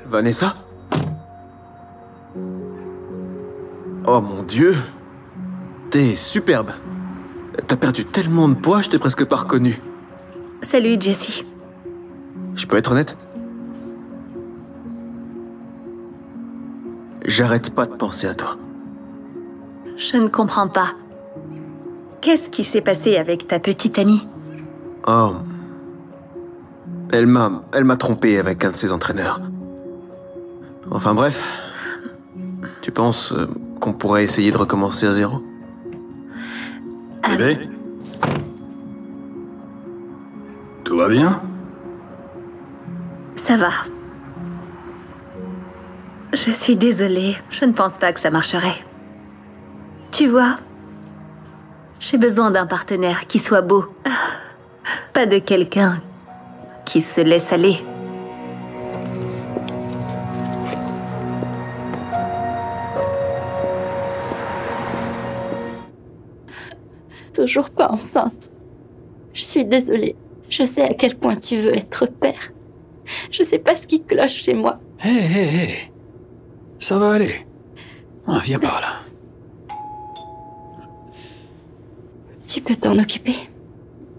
Vanessa? Oh mon Dieu! T'es superbe. T'as perdu tellement de poids, je t'ai presque pas reconnu. Salut, Jesse. Je peux être honnête? J'arrête pas de penser à toi. Je ne comprends pas. Qu'est-ce qui s'est passé avec ta petite amie? Oh. Elle m'a trompé avec un de ses entraîneurs. Enfin bref. Tu penses qu'on pourrait essayer de recommencer à zéro? Bébé? Tout va bien? Ça va. Je suis désolée, je ne pense pas que ça marcherait. Tu vois, j'ai besoin d'un partenaire qui soit beau. Pas de quelqu'un qui se laisse aller. Toujours pas enceinte. Je suis désolée. Je sais à quel point tu veux être père. Je sais pas ce qui cloche chez moi. Hé. Ça va aller. Viens par là. Tu peux t'en occuper.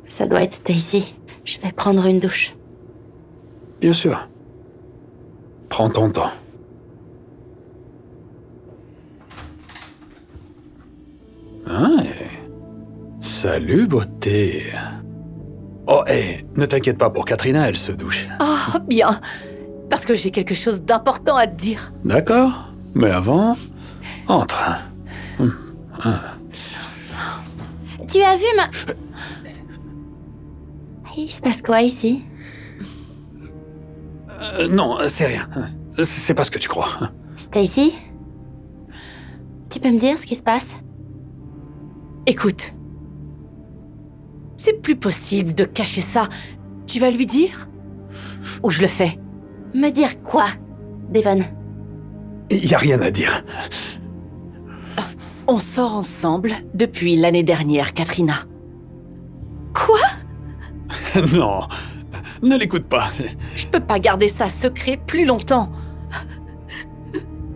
Ça doit être Stacy. Je vais prendre une douche. Bien sûr. Prends ton temps. Salut, beauté. Oh, ne t'inquiète pas pour Katrina, elle se douche. Oh, bien. Parce que j'ai quelque chose d'important à te dire. D'accord. Mais avant, entre. Tu as vu ma... Il se passe quoi ici? Non, c'est rien. C'est pas ce que tu crois. Stacy? Tu peux me dire ce qui se passe? Écoute. C'est plus possible de cacher ça. Tu vas lui dire? Ou je le fais? Me dire quoi, Devon? Y a rien à dire. On sort ensemble depuis l'année dernière, Katrina. Quoi? Non, ne l'écoute pas. Je peux pas garder ça secret plus longtemps.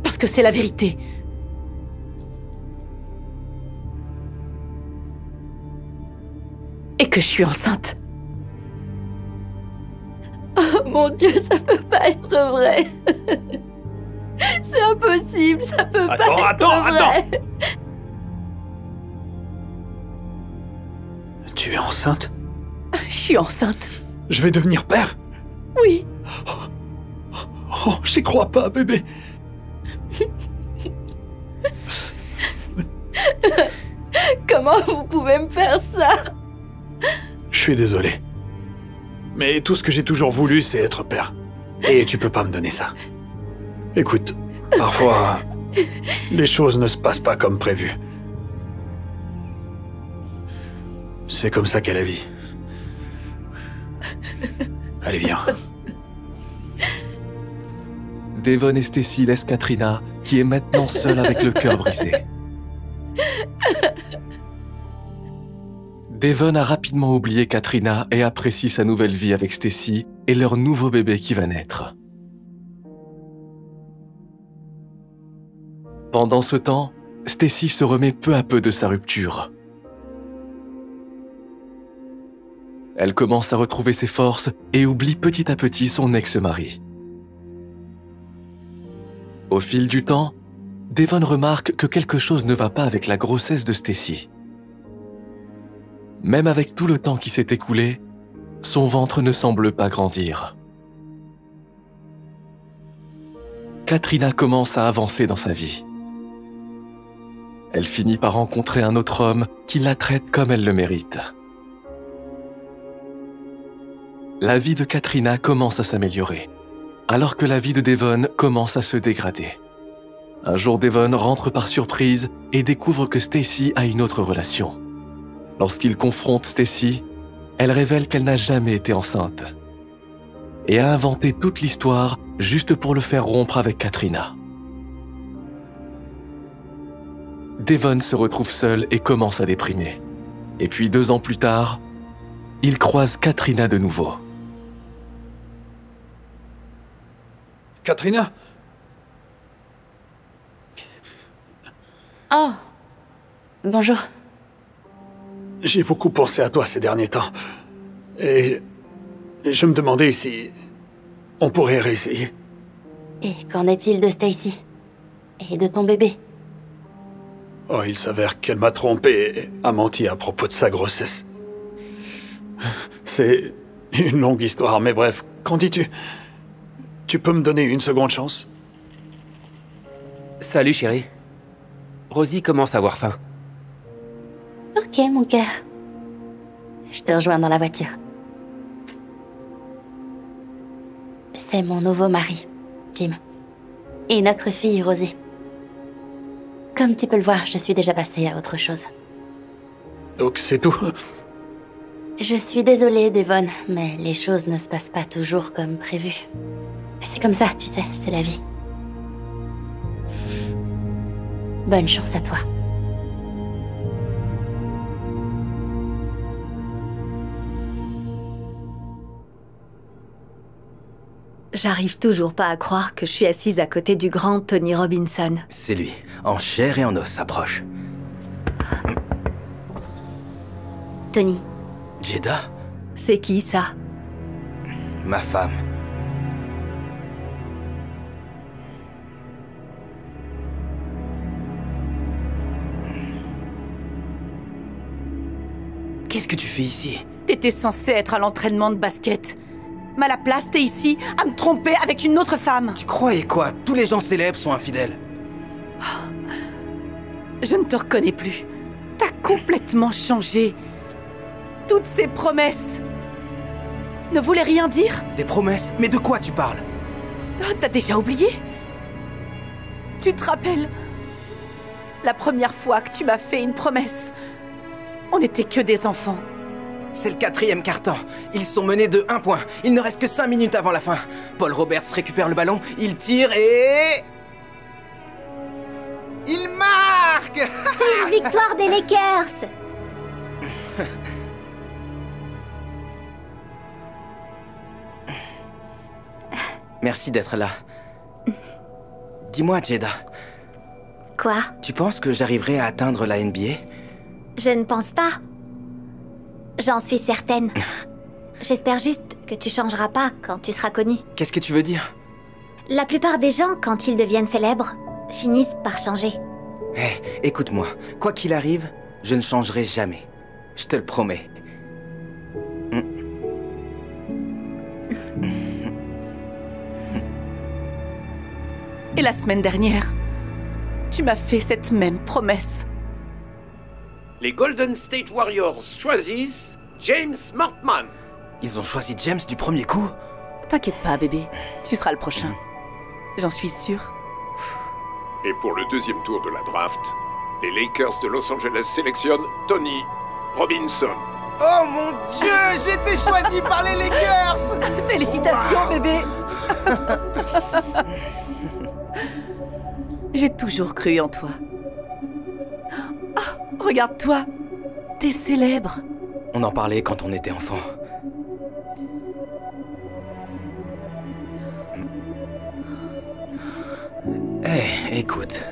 Parce que c'est la vérité. Et que je suis enceinte. Oh mon Dieu, ça peut pas être vrai. C'est impossible, ça peut pas être vrai. Tu es enceinte? Je suis enceinte. Je vais devenir père? Oui. Oh, j'y crois pas, bébé. Comment vous pouvez me faire ça? Je suis désolé. Mais tout ce que j'ai toujours voulu, c'est être père. Et tu peux pas me donner ça. Écoute, parfois, les choses ne se passent pas comme prévu. C'est comme ça qu'est la vie. Allez, viens. Devon et Stacy laissent Katrina, qui est maintenant seule avec le cœur brisé. Devon a rapidement oublié Katrina et apprécie sa nouvelle vie avec Stacy et leur nouveau bébé qui va naître. Pendant ce temps, Stacy se remet peu à peu de sa rupture. Elle commence à retrouver ses forces et oublie petit à petit son ex-mari. Au fil du temps, Devon remarque que quelque chose ne va pas avec la grossesse de Stacy. Même avec tout le temps qui s'est écoulé, son ventre ne semble pas grandir. Katrina commence à avancer dans sa vie. Elle finit par rencontrer un autre homme qui la traite comme elle le mérite. La vie de Katrina commence à s'améliorer, alors que la vie de Devon commence à se dégrader. Un jour, Devon rentre par surprise et découvre que Stacy a une autre relation. Lorsqu'il confronte Stacy, elle révèle qu'elle n'a jamais été enceinte et a inventé toute l'histoire juste pour le faire rompre avec Katrina. Devon se retrouve seul et commence à déprimer. Et puis 2 ans plus tard, il croise Katrina de nouveau. Katrina? Oh, bonjour. J'ai beaucoup pensé à toi ces derniers temps. Et je me demandais si on pourrait réessayer. Et qu'en est-il de Stacy? Et de ton bébé? Oh, il s'avère qu'elle m'a trompé et a menti à propos de sa grossesse. C'est une longue histoire, mais bref, qu'en dis-tu? Tu peux me donner une seconde chance? Salut chérie. Rosie commence à avoir faim. Ok, mon cœur. Je te rejoins dans la voiture. C'est mon nouveau mari, Jim. Et notre fille, Rosie. Comme tu peux le voir, je suis déjà passée à autre chose. Donc c'est tout? Je suis désolée, Devon, mais les choses ne se passent pas toujours comme prévu. C'est comme ça, tu sais, c'est la vie. Bonne chance à toi. J'arrive toujours pas à croire que je suis assise à côté du grand Tony Robinson. C'est lui, en chair et en os, approche. Tony. Jeda? C'est qui, ça? Ma femme. Qu'est-ce que tu fais ici? T'étais censé être à l'entraînement de basket. Mais à la place, t'es ici à me tromper avec une autre femme. Tu croyais quoi? Tous les gens célèbres sont infidèles. Je ne te reconnais plus. T'as complètement changé. Toutes ces promesses ne voulaient rien dire. Des promesses? Mais de quoi tu parles? Oh, t'as déjà oublié? Tu te rappelles? La première fois que tu m'as fait une promesse, on n'était que des enfants. C'est le 4e quart-temps. Ils sont menés de 1 point. Il ne reste que 5 minutes avant la fin. Paul Roberts récupère le ballon, il tire et... Il marque! C'est une victoire des Lakers! Merci d'être là. Dis-moi, Jeda. Quoi? Tu penses que j'arriverai à atteindre la NBA? Je ne pense pas. J'en suis certaine. J'espère juste que tu changeras pas quand tu seras connu. Qu'est-ce que tu veux dire? La plupart des gens, quand ils deviennent célèbres, finissent par changer. Hé, écoute-moi. Quoi qu'il arrive, je ne changerai jamais. Je te le promets. Et la semaine dernière, tu m'as fait cette même promesse. Les Golden State Warriors choisissent James Mortman. Ils ont choisi James du premier coup? T'inquiète pas, bébé. Tu seras le prochain. J'en suis sûre. Et pour le 2e tour de la draft, les Lakers de Los Angeles sélectionnent Tony Robinson. Oh mon Dieu, j'ai été choisi par les Lakers. Félicitations, bébé. J'ai toujours cru en toi. Oh, regarde-toi. T'es célèbre. On en parlait quand on était enfant. Écoute.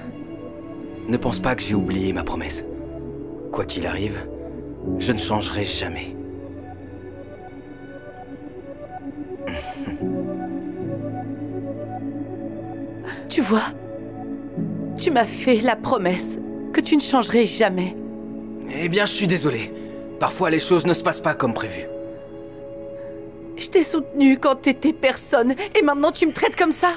Ne pense pas que j'ai oublié ma promesse. Quoi qu'il arrive, je ne changerai jamais. Tu vois, tu m'as fait la promesse que tu ne changerais jamais. Eh bien, je suis désolé. Parfois, les choses ne se passent pas comme prévu. Je t'ai soutenu quand t'étais personne, et maintenant tu me traites comme ça.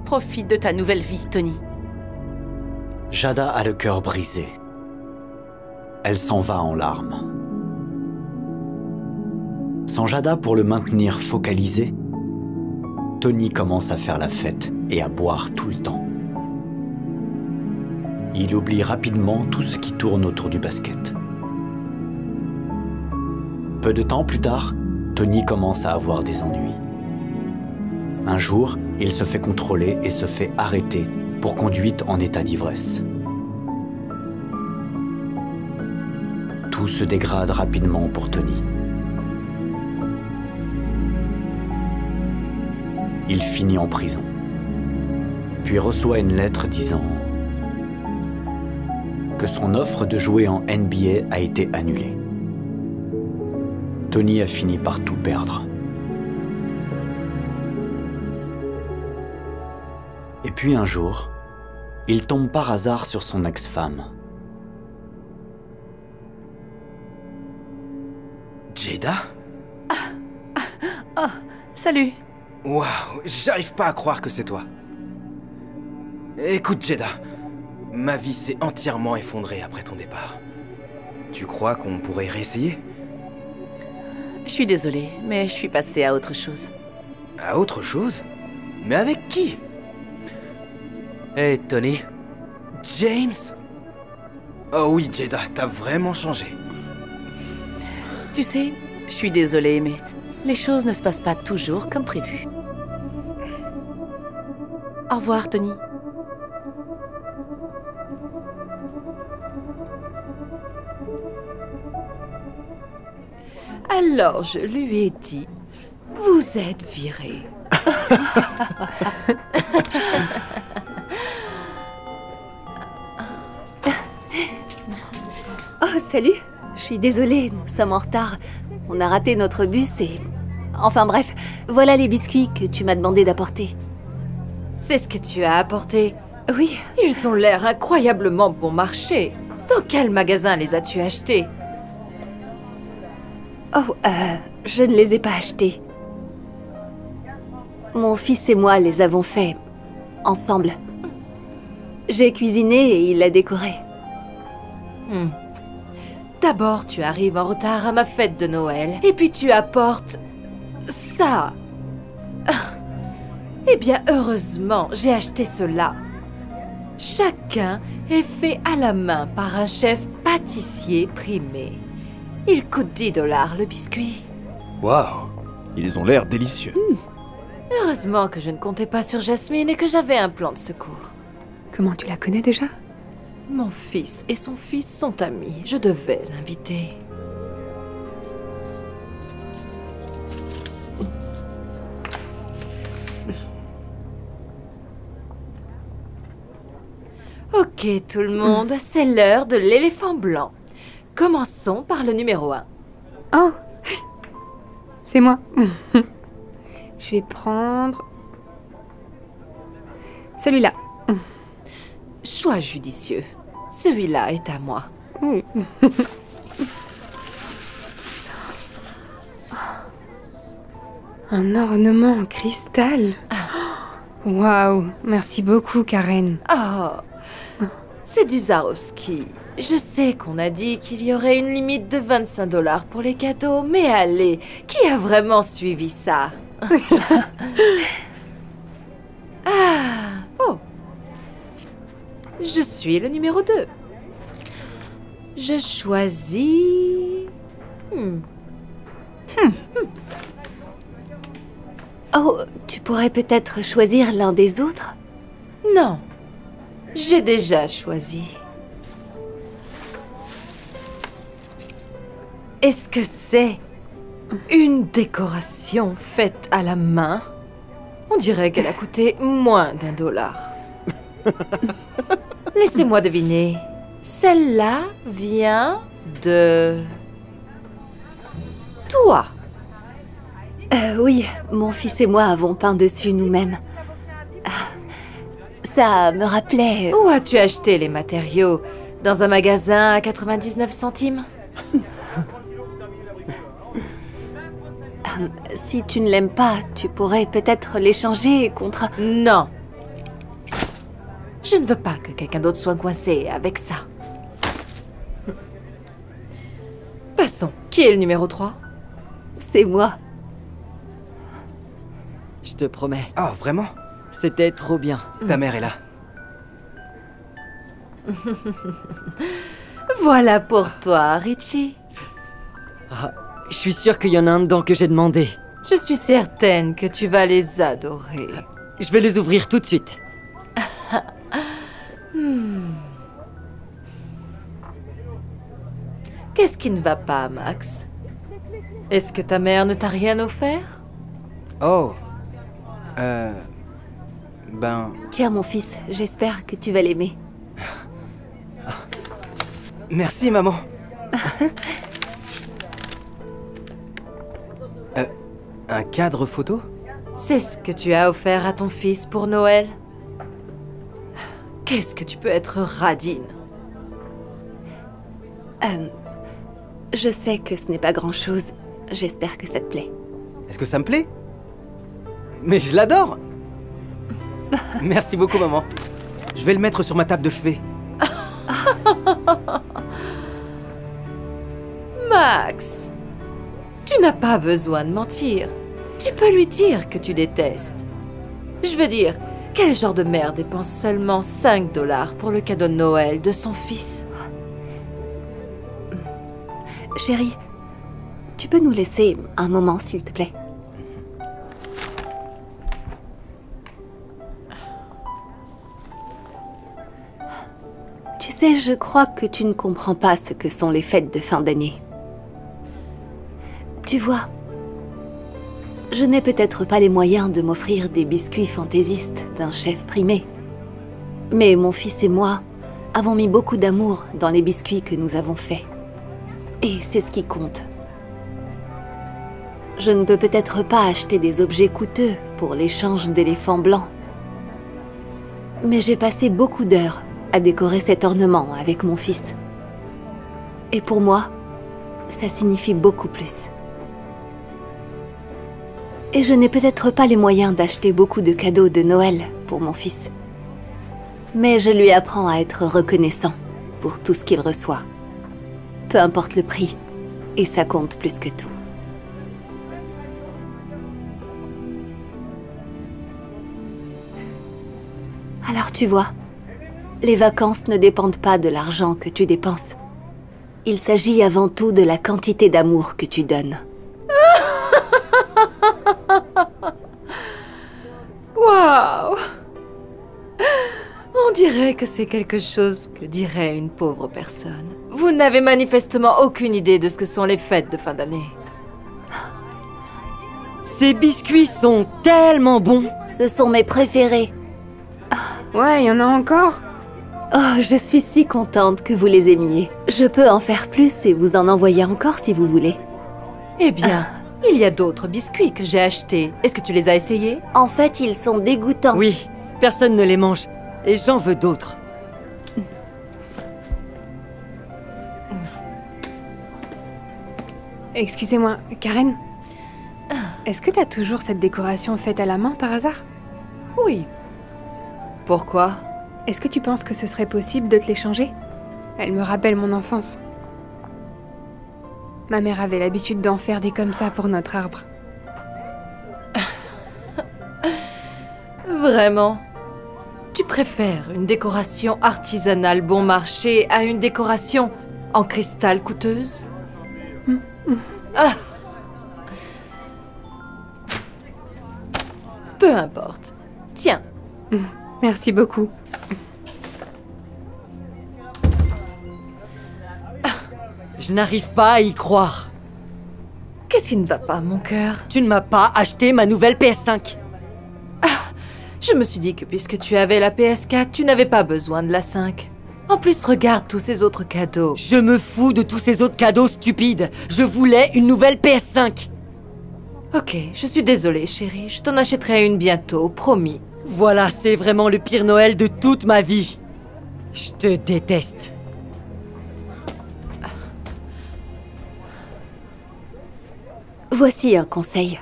Profite de ta nouvelle vie, Tony. Jada a le cœur brisé. Elle s'en va en larmes. Sans Jada pour le maintenir focalisé, Tony commence à faire la fête et à boire tout le temps. Il oublie rapidement tout ce qui tourne autour du basket. Peu de temps plus tard, Tony commence à avoir des ennuis. Un jour, il se fait contrôler et se fait arrêter pour conduite en état d'ivresse. Tout se dégrade rapidement pour Tony. Il finit en prison, puis reçoit une lettre disant que son offre de jouer en NBA a été annulée. Tony a fini par tout perdre. Et puis un jour, il tombe par hasard sur son ex-femme. Jada? Oh, salut. Waouh, j'arrive pas à croire que c'est toi. Écoute, Jada, ma vie s'est entièrement effondrée après ton départ. Tu crois qu'on pourrait réessayer? Je suis désolée, mais je suis passée à autre chose. À autre chose? Mais avec qui? Hey, Tony. James? Oh oui, Jada, t'as vraiment changé. Tu sais, je suis désolée, mais les choses ne se passent pas toujours comme prévu. Au revoir, Tony. Alors, je lui ai dit, vous êtes viré. Oh, salut. Je suis désolée, nous sommes en retard. On a raté notre bus et... Enfin bref, voilà les biscuits que tu m'as demandé d'apporter. C'est ce que tu as apporté? Oui. Ils ont l'air incroyablement bon marché. Dans quel magasin les as-tu achetés? Oh, je ne les ai pas achetés. Mon fils et moi les avons faits ensemble. J'ai cuisiné et il l'a décoré. D'abord, tu arrives en retard à ma fête de Noël, et puis tu apportes... ça. Eh bien, heureusement, j'ai acheté cela. Chacun est fait à la main par un chef pâtissier primé. Il coûte $10 le biscuit. Waouh, ils ont l'air délicieux. Heureusement que je ne comptais pas sur Jasmine et que j'avais un plan de secours. Comment tu la connais déjà? Mon fils et son fils sont amis. Je devais l'inviter. Ok, tout le monde, c'est l'heure de l'éléphant blanc. Commençons par le numéro 1. Oh, c'est moi. Je vais prendre... celui-là. Choix judicieux. Celui-là est à moi. Un ornement en cristal. Waouh, merci beaucoup, Karen. Oh, c'est du Swarovski. Je sais qu'on a dit qu'il y aurait une limite de 25 $ pour les cadeaux, mais allez, qui a vraiment suivi ça? Ah, oh. Je suis le numéro 2. Je choisis... Oh, tu pourrais peut-être choisir l'un des autres? Non, j'ai déjà choisi. Est-ce que c'est une décoration faite à la main? On dirait qu'elle a coûté moins d'1 $. Laissez-moi deviner. Celle-là vient de... toi. Oui, mon fils et moi avons peint dessus nous-mêmes. Ça me rappelait... Où as-tu acheté les matériaux? Dans un magasin à 99 centimes? Si tu ne l'aimes pas, tu pourrais peut-être l'échanger contre... Non. Je ne veux pas que quelqu'un d'autre soit coincé avec ça. Passons. Qui est le numéro 3? C'est moi. Je te promets. Oh, vraiment? C'était trop bien. Ta mère est là. Voilà pour toi, Richie. Ah, je suis sûre qu'il y en a un dedans que j'ai demandé. Je suis certaine que tu vas les adorer. Je vais les ouvrir tout de suite. Qu'est-ce qui ne va pas, Max? Est-ce que ta mère ne t'a rien offert? Oh. Tiens, mon fils, j'espère que tu vas l'aimer. Merci, maman. Un cadre photo? C'est ce que tu as offert à ton fils pour Noël? Qu'est-ce que tu peux être radine? Je sais que ce n'est pas grand-chose. J'espère que ça te plaît. Est-ce que ça me plaît? Mais je l'adore! Merci beaucoup, maman. Je vais le mettre sur ma table de chevet. Max, tu n'as pas besoin de mentir. Tu peux lui dire que tu détestes. Je veux dire, quel genre de mère dépense seulement 5 $ pour le cadeau de Noël de son fils? Chérie, tu peux nous laisser un moment, s'il te plaît? Tu sais, je crois que tu ne comprends pas ce que sont les fêtes de fin d'année. Tu vois, je n'ai peut-être pas les moyens de m'offrir des biscuits fantaisistes d'un chef primé. Mais mon fils et moi avons mis beaucoup d'amour dans les biscuits que nous avons faits. Et c'est ce qui compte. Je ne peux peut-être pas acheter des objets coûteux pour l'échange d'éléphants blancs. Mais j'ai passé beaucoup d'heures à décorer cet ornement avec mon fils. Et pour moi, ça signifie beaucoup plus. Et je n'ai peut-être pas les moyens d'acheter beaucoup de cadeaux de Noël pour mon fils. Mais je lui apprends à être reconnaissant pour tout ce qu'il reçoit. Peu importe le prix, et ça compte plus que tout. Alors tu vois, les vacances ne dépendent pas de l'argent que tu dépenses. Il s'agit avant tout de la quantité d'amour que tu donnes. Waouh! On dirait que c'est quelque chose que dirait une pauvre personne. Vous n'avez manifestement aucune idée de ce que sont les fêtes de fin d'année. Ces biscuits sont tellement bons! Ce sont mes préférés. Ouais, il y en a encore? Oh, je suis si contente que vous les aimiez. Je peux en faire plus et vous en envoyer encore si vous voulez. Eh bien, il y a d'autres biscuits que j'ai achetés. Est-ce que tu les as essayés? En fait, ils sont dégoûtants. Oui, personne ne les mange. Et j'en veux d'autres. Excusez-moi, Karen? Est-ce que t'as toujours cette décoration faite à la main par hasard? Oui. Pourquoi? Est-ce que tu penses que ce serait possible de te l'échanger? Elle me rappelle mon enfance. Ma mère avait l'habitude d'en faire des comme ça pour notre arbre. Vraiment? Tu préfères une décoration artisanale bon marché à une décoration en cristal coûteuse? Ah. Peu importe. Tiens. Merci beaucoup. Je n'arrive pas à y croire. Qu'est-ce qui ne va pas, mon cœur? Tu ne m'as pas acheté ma nouvelle PS5. Je me suis dit que puisque tu avais la PS4, tu n'avais pas besoin de la 5. En plus, regarde tous ces autres cadeaux. Je me fous de tous ces autres cadeaux stupides. Je voulais une nouvelle PS5. Ok, je suis désolée, chérie. Je t'en achèterai une bientôt, promis. Voilà, c'est vraiment le pire Noël de toute ma vie. Je te déteste. Voici un conseil.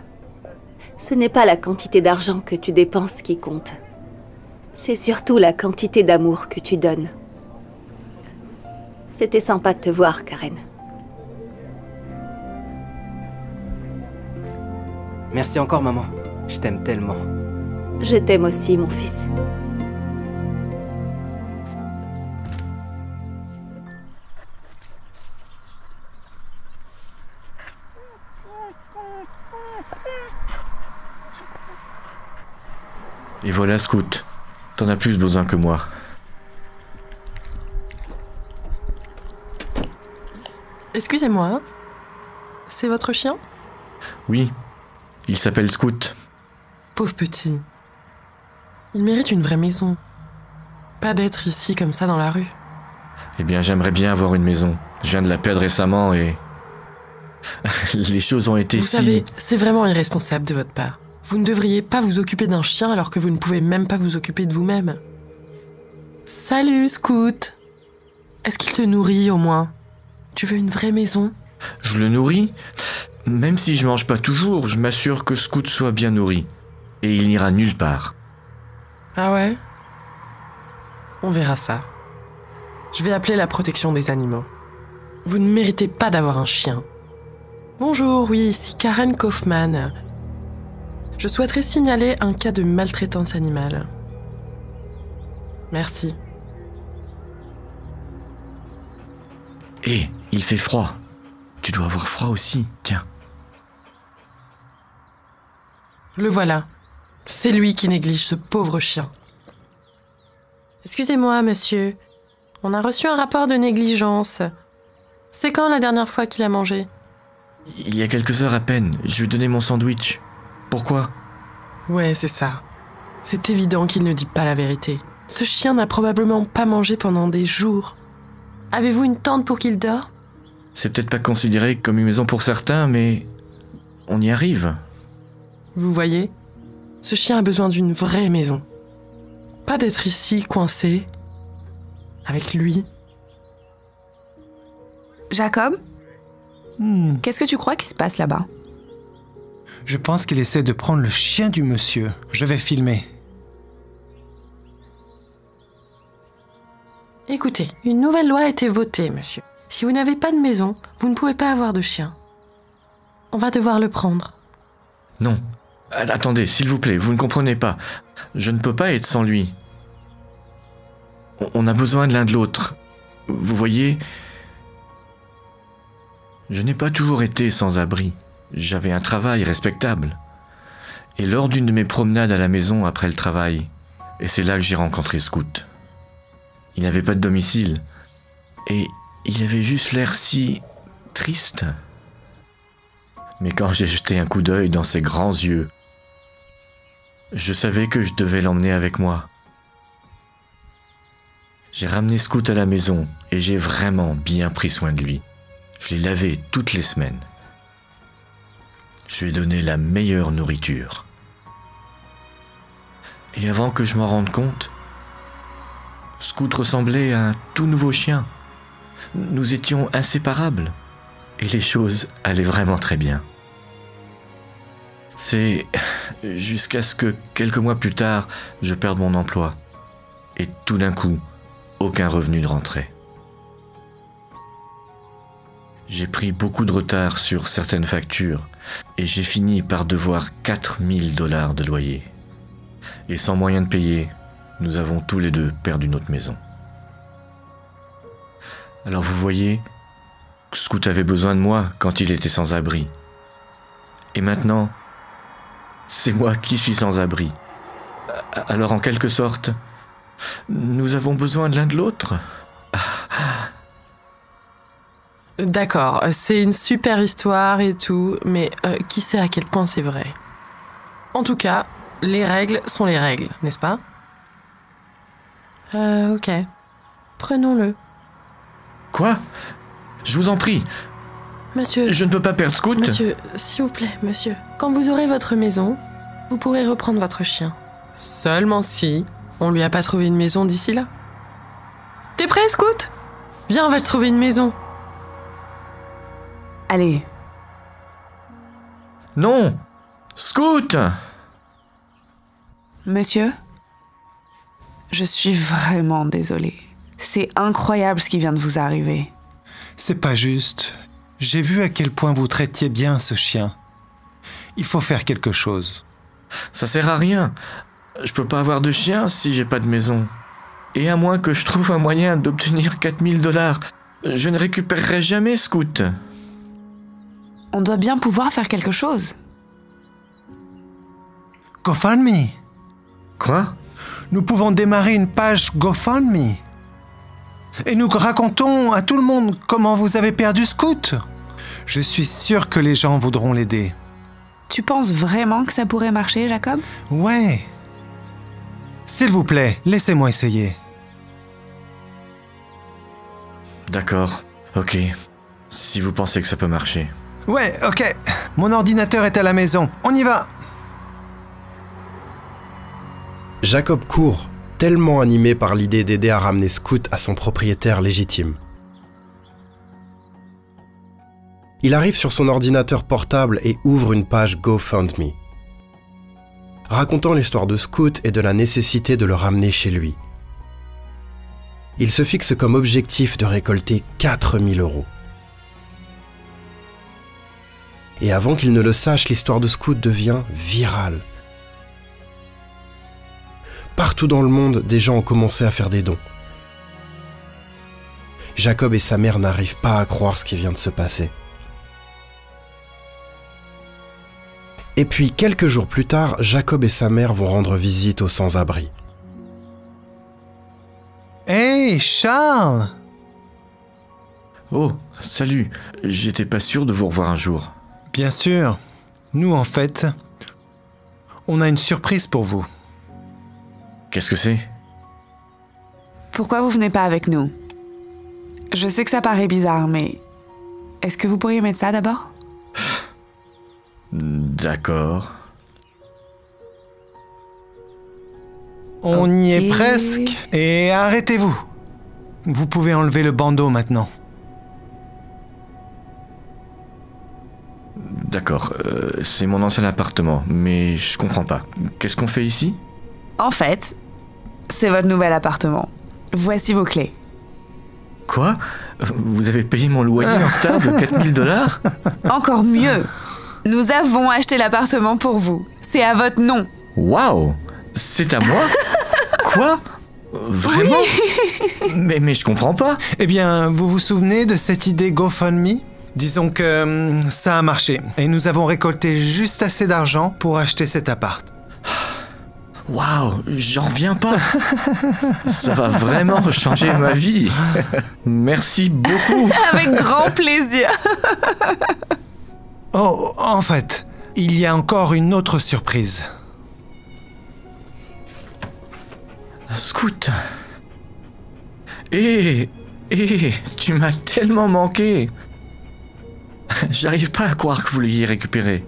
Ce n'est pas la quantité d'argent que tu dépenses qui compte. C'est surtout la quantité d'amour que tu donnes. C'était sympa de te voir, Karen. Merci encore, maman. Je t'aime tellement. Je t'aime aussi, mon fils. Et voilà, Scout. T'en as plus besoin que moi. Excusez-moi. C'est votre chien? Oui. Il s'appelle Scout. Pauvre petit. Il mérite une vraie maison. Pas d'être ici comme ça dans la rue. Eh bien, j'aimerais bien avoir une maison. Je viens de la perdre récemment et... les choses ont été Vous si... savez, c'est vraiment irresponsable de votre part. Vous ne devriez pas vous occuper d'un chien alors que vous ne pouvez même pas vous occuper de vous-même. Salut, Scout. Est-ce qu'il te nourrit au moins? Tu veux une vraie maison? Je le nourris. Même si je mange pas toujours, je m'assure que Scout soit bien nourri. Et il n'ira nulle part. Ah ouais? On verra ça. Je vais appeler la protection des animaux. Vous ne méritez pas d'avoir un chien. Bonjour, oui, ici Karen Kaufman. Je souhaiterais signaler un cas de maltraitance animale. Merci. Hé, il fait froid. Tu dois avoir froid aussi, tiens. Le voilà. C'est lui qui néglige ce pauvre chien. Excusez-moi, monsieur. On a reçu un rapport de négligence. C'est quand la dernière fois qu'il a mangé? Il y a quelques heures à peine, je lui ai donné mon sandwich. Pourquoi? Ouais, c'est ça. C'est évident qu'il ne dit pas la vérité. Ce chien n'a probablement pas mangé pendant des jours. Avez-vous une tente pour qu'il dorme? C'est peut-être pas considéré comme une maison pour certains, mais... on y arrive. Vous voyez? Ce chien a besoin d'une vraie maison. Pas d'être ici, coincé. Avec lui. Jacob? Qu'est-ce que tu crois qui se passe là-bas? Je pense qu'il essaie de prendre le chien du monsieur. Je vais filmer. Écoutez, une nouvelle loi a été votée, monsieur. Si vous n'avez pas de maison, vous ne pouvez pas avoir de chien. On va devoir le prendre. Non. Attendez, s'il vous plaît, vous ne comprenez pas. Je ne peux pas être sans lui. On a besoin de l'un de l'autre. Vous voyez, je n'ai pas toujours été sans abri. J'avais un travail respectable. Et lors d'une de mes promenades à la maison après le travail, et c'est là que j'ai rencontré Scout. Il n'avait pas de domicile. Et il avait juste l'air si triste. Mais quand j'ai jeté un coup d'œil dans ses grands yeux, je savais que je devais l'emmener avec moi. J'ai ramené Scout à la maison et j'ai vraiment bien pris soin de lui. Je l'ai lavé toutes les semaines. Je lui ai donné la meilleure nourriture. Et avant que je m'en rende compte, Scout ressemblait à un tout nouveau chien. Nous étions inséparables. Et les choses allaient vraiment très bien. C'est jusqu'à ce que, quelques mois plus tard, je perde mon emploi. Et tout d'un coup, aucun revenu ne rentrait. J'ai pris beaucoup de retard sur certaines factures et j'ai fini par devoir 4000 $ de loyer. Et sans moyen de payer, nous avons tous les deux perdu notre maison. Alors vous voyez, Scout avait besoin de moi quand il était sans abri. Et maintenant, c'est moi qui suis sans abri. Alors en quelque sorte, nous avons besoin de l'un de l'autre. D'accord, c'est une super histoire et tout, mais qui sait à quel point c'est vrai? En tout cas, les règles sont les règles, n'est-ce pas? Ok. Prenons-le. Quoi? Je vous en prie. Monsieur... Je ne peux pas perdre Scout. Monsieur, s'il vous plaît, monsieur. Quand vous aurez votre maison, vous pourrez reprendre votre chien. Seulement si on lui a pas trouvé une maison d'ici là. T'es prêt, Scout? Viens, on va te trouver une maison. Allez. Non! Scout! Monsieur, je suis vraiment désolée. C'est incroyable ce qui vient de vous arriver. C'est pas juste. J'ai vu à quel point vous traitiez bien ce chien. Il faut faire quelque chose. Ça sert à rien. Je peux pas avoir de chien si j'ai pas de maison. Et à moins que je trouve un moyen d'obtenir 4000 $, je ne récupérerai jamais Scout. On doit bien pouvoir faire quelque chose. GoFundMe. Quoi? Nous pouvons démarrer une page GoFundMe. Et nous racontons à tout le monde comment vous avez perdu Scout. Je suis sûr que les gens voudront l'aider. Tu penses vraiment que ça pourrait marcher, Jacob? Ouais. S'il vous plaît, laissez-moi essayer. D'accord, ok. Si vous pensez que ça peut marcher. Ouais, ok. Mon ordinateur est à la maison. On y va. Jacob court, tellement animé par l'idée d'aider à ramener Scout à son propriétaire légitime. Il arrive sur son ordinateur portable et ouvre une page GoFundMe, racontant l'histoire de Scout et de la nécessité de le ramener chez lui. Il se fixe comme objectif de récolter 4000 €. Et avant qu'il ne le sache, l'histoire de Scout devient virale. Partout dans le monde, des gens ont commencé à faire des dons. Jacob et sa mère n'arrivent pas à croire ce qui vient de se passer. Et puis, quelques jours plus tard, Jacob et sa mère vont rendre visite aux sans-abri. Hey, Charles! Oh, salut. J'étais pas sûr de vous revoir un jour. Bien sûr. Nous, en fait, on a une surprise pour vous. Qu'est-ce que c'est? Pourquoi vous venez pas avec nous? Je sais que ça paraît bizarre, mais... Est-ce que vous pourriez mettre ça d'abord? D'accord. On y est presque. Et arrêtez-vous. Vous pouvez enlever le bandeau maintenant. D'accord, c'est mon ancien appartement, mais je comprends pas. Qu'est-ce qu'on fait ici? En fait, c'est votre nouvel appartement. Voici vos clés. Quoi? Vous avez payé mon loyer en retard de 4000 $? Encore mieux. Nous avons acheté l'appartement pour vous. C'est à votre nom. Waouh! C'est à moi? Quoi? Vraiment? Oui. mais je comprends pas. Eh bien, vous vous souvenez de cette idée GoFundMe? Disons que ça a marché. Et nous avons récolté juste assez d'argent pour acheter cet appart. Waouh, j'en reviens pas. Ça va vraiment changer ma vie. Merci beaucoup. Avec grand plaisir. Oh, en fait, il y a encore une autre surprise. Scout. Tu m'as tellement manqué. J'arrive pas à croire que vous l'ayez récupéré.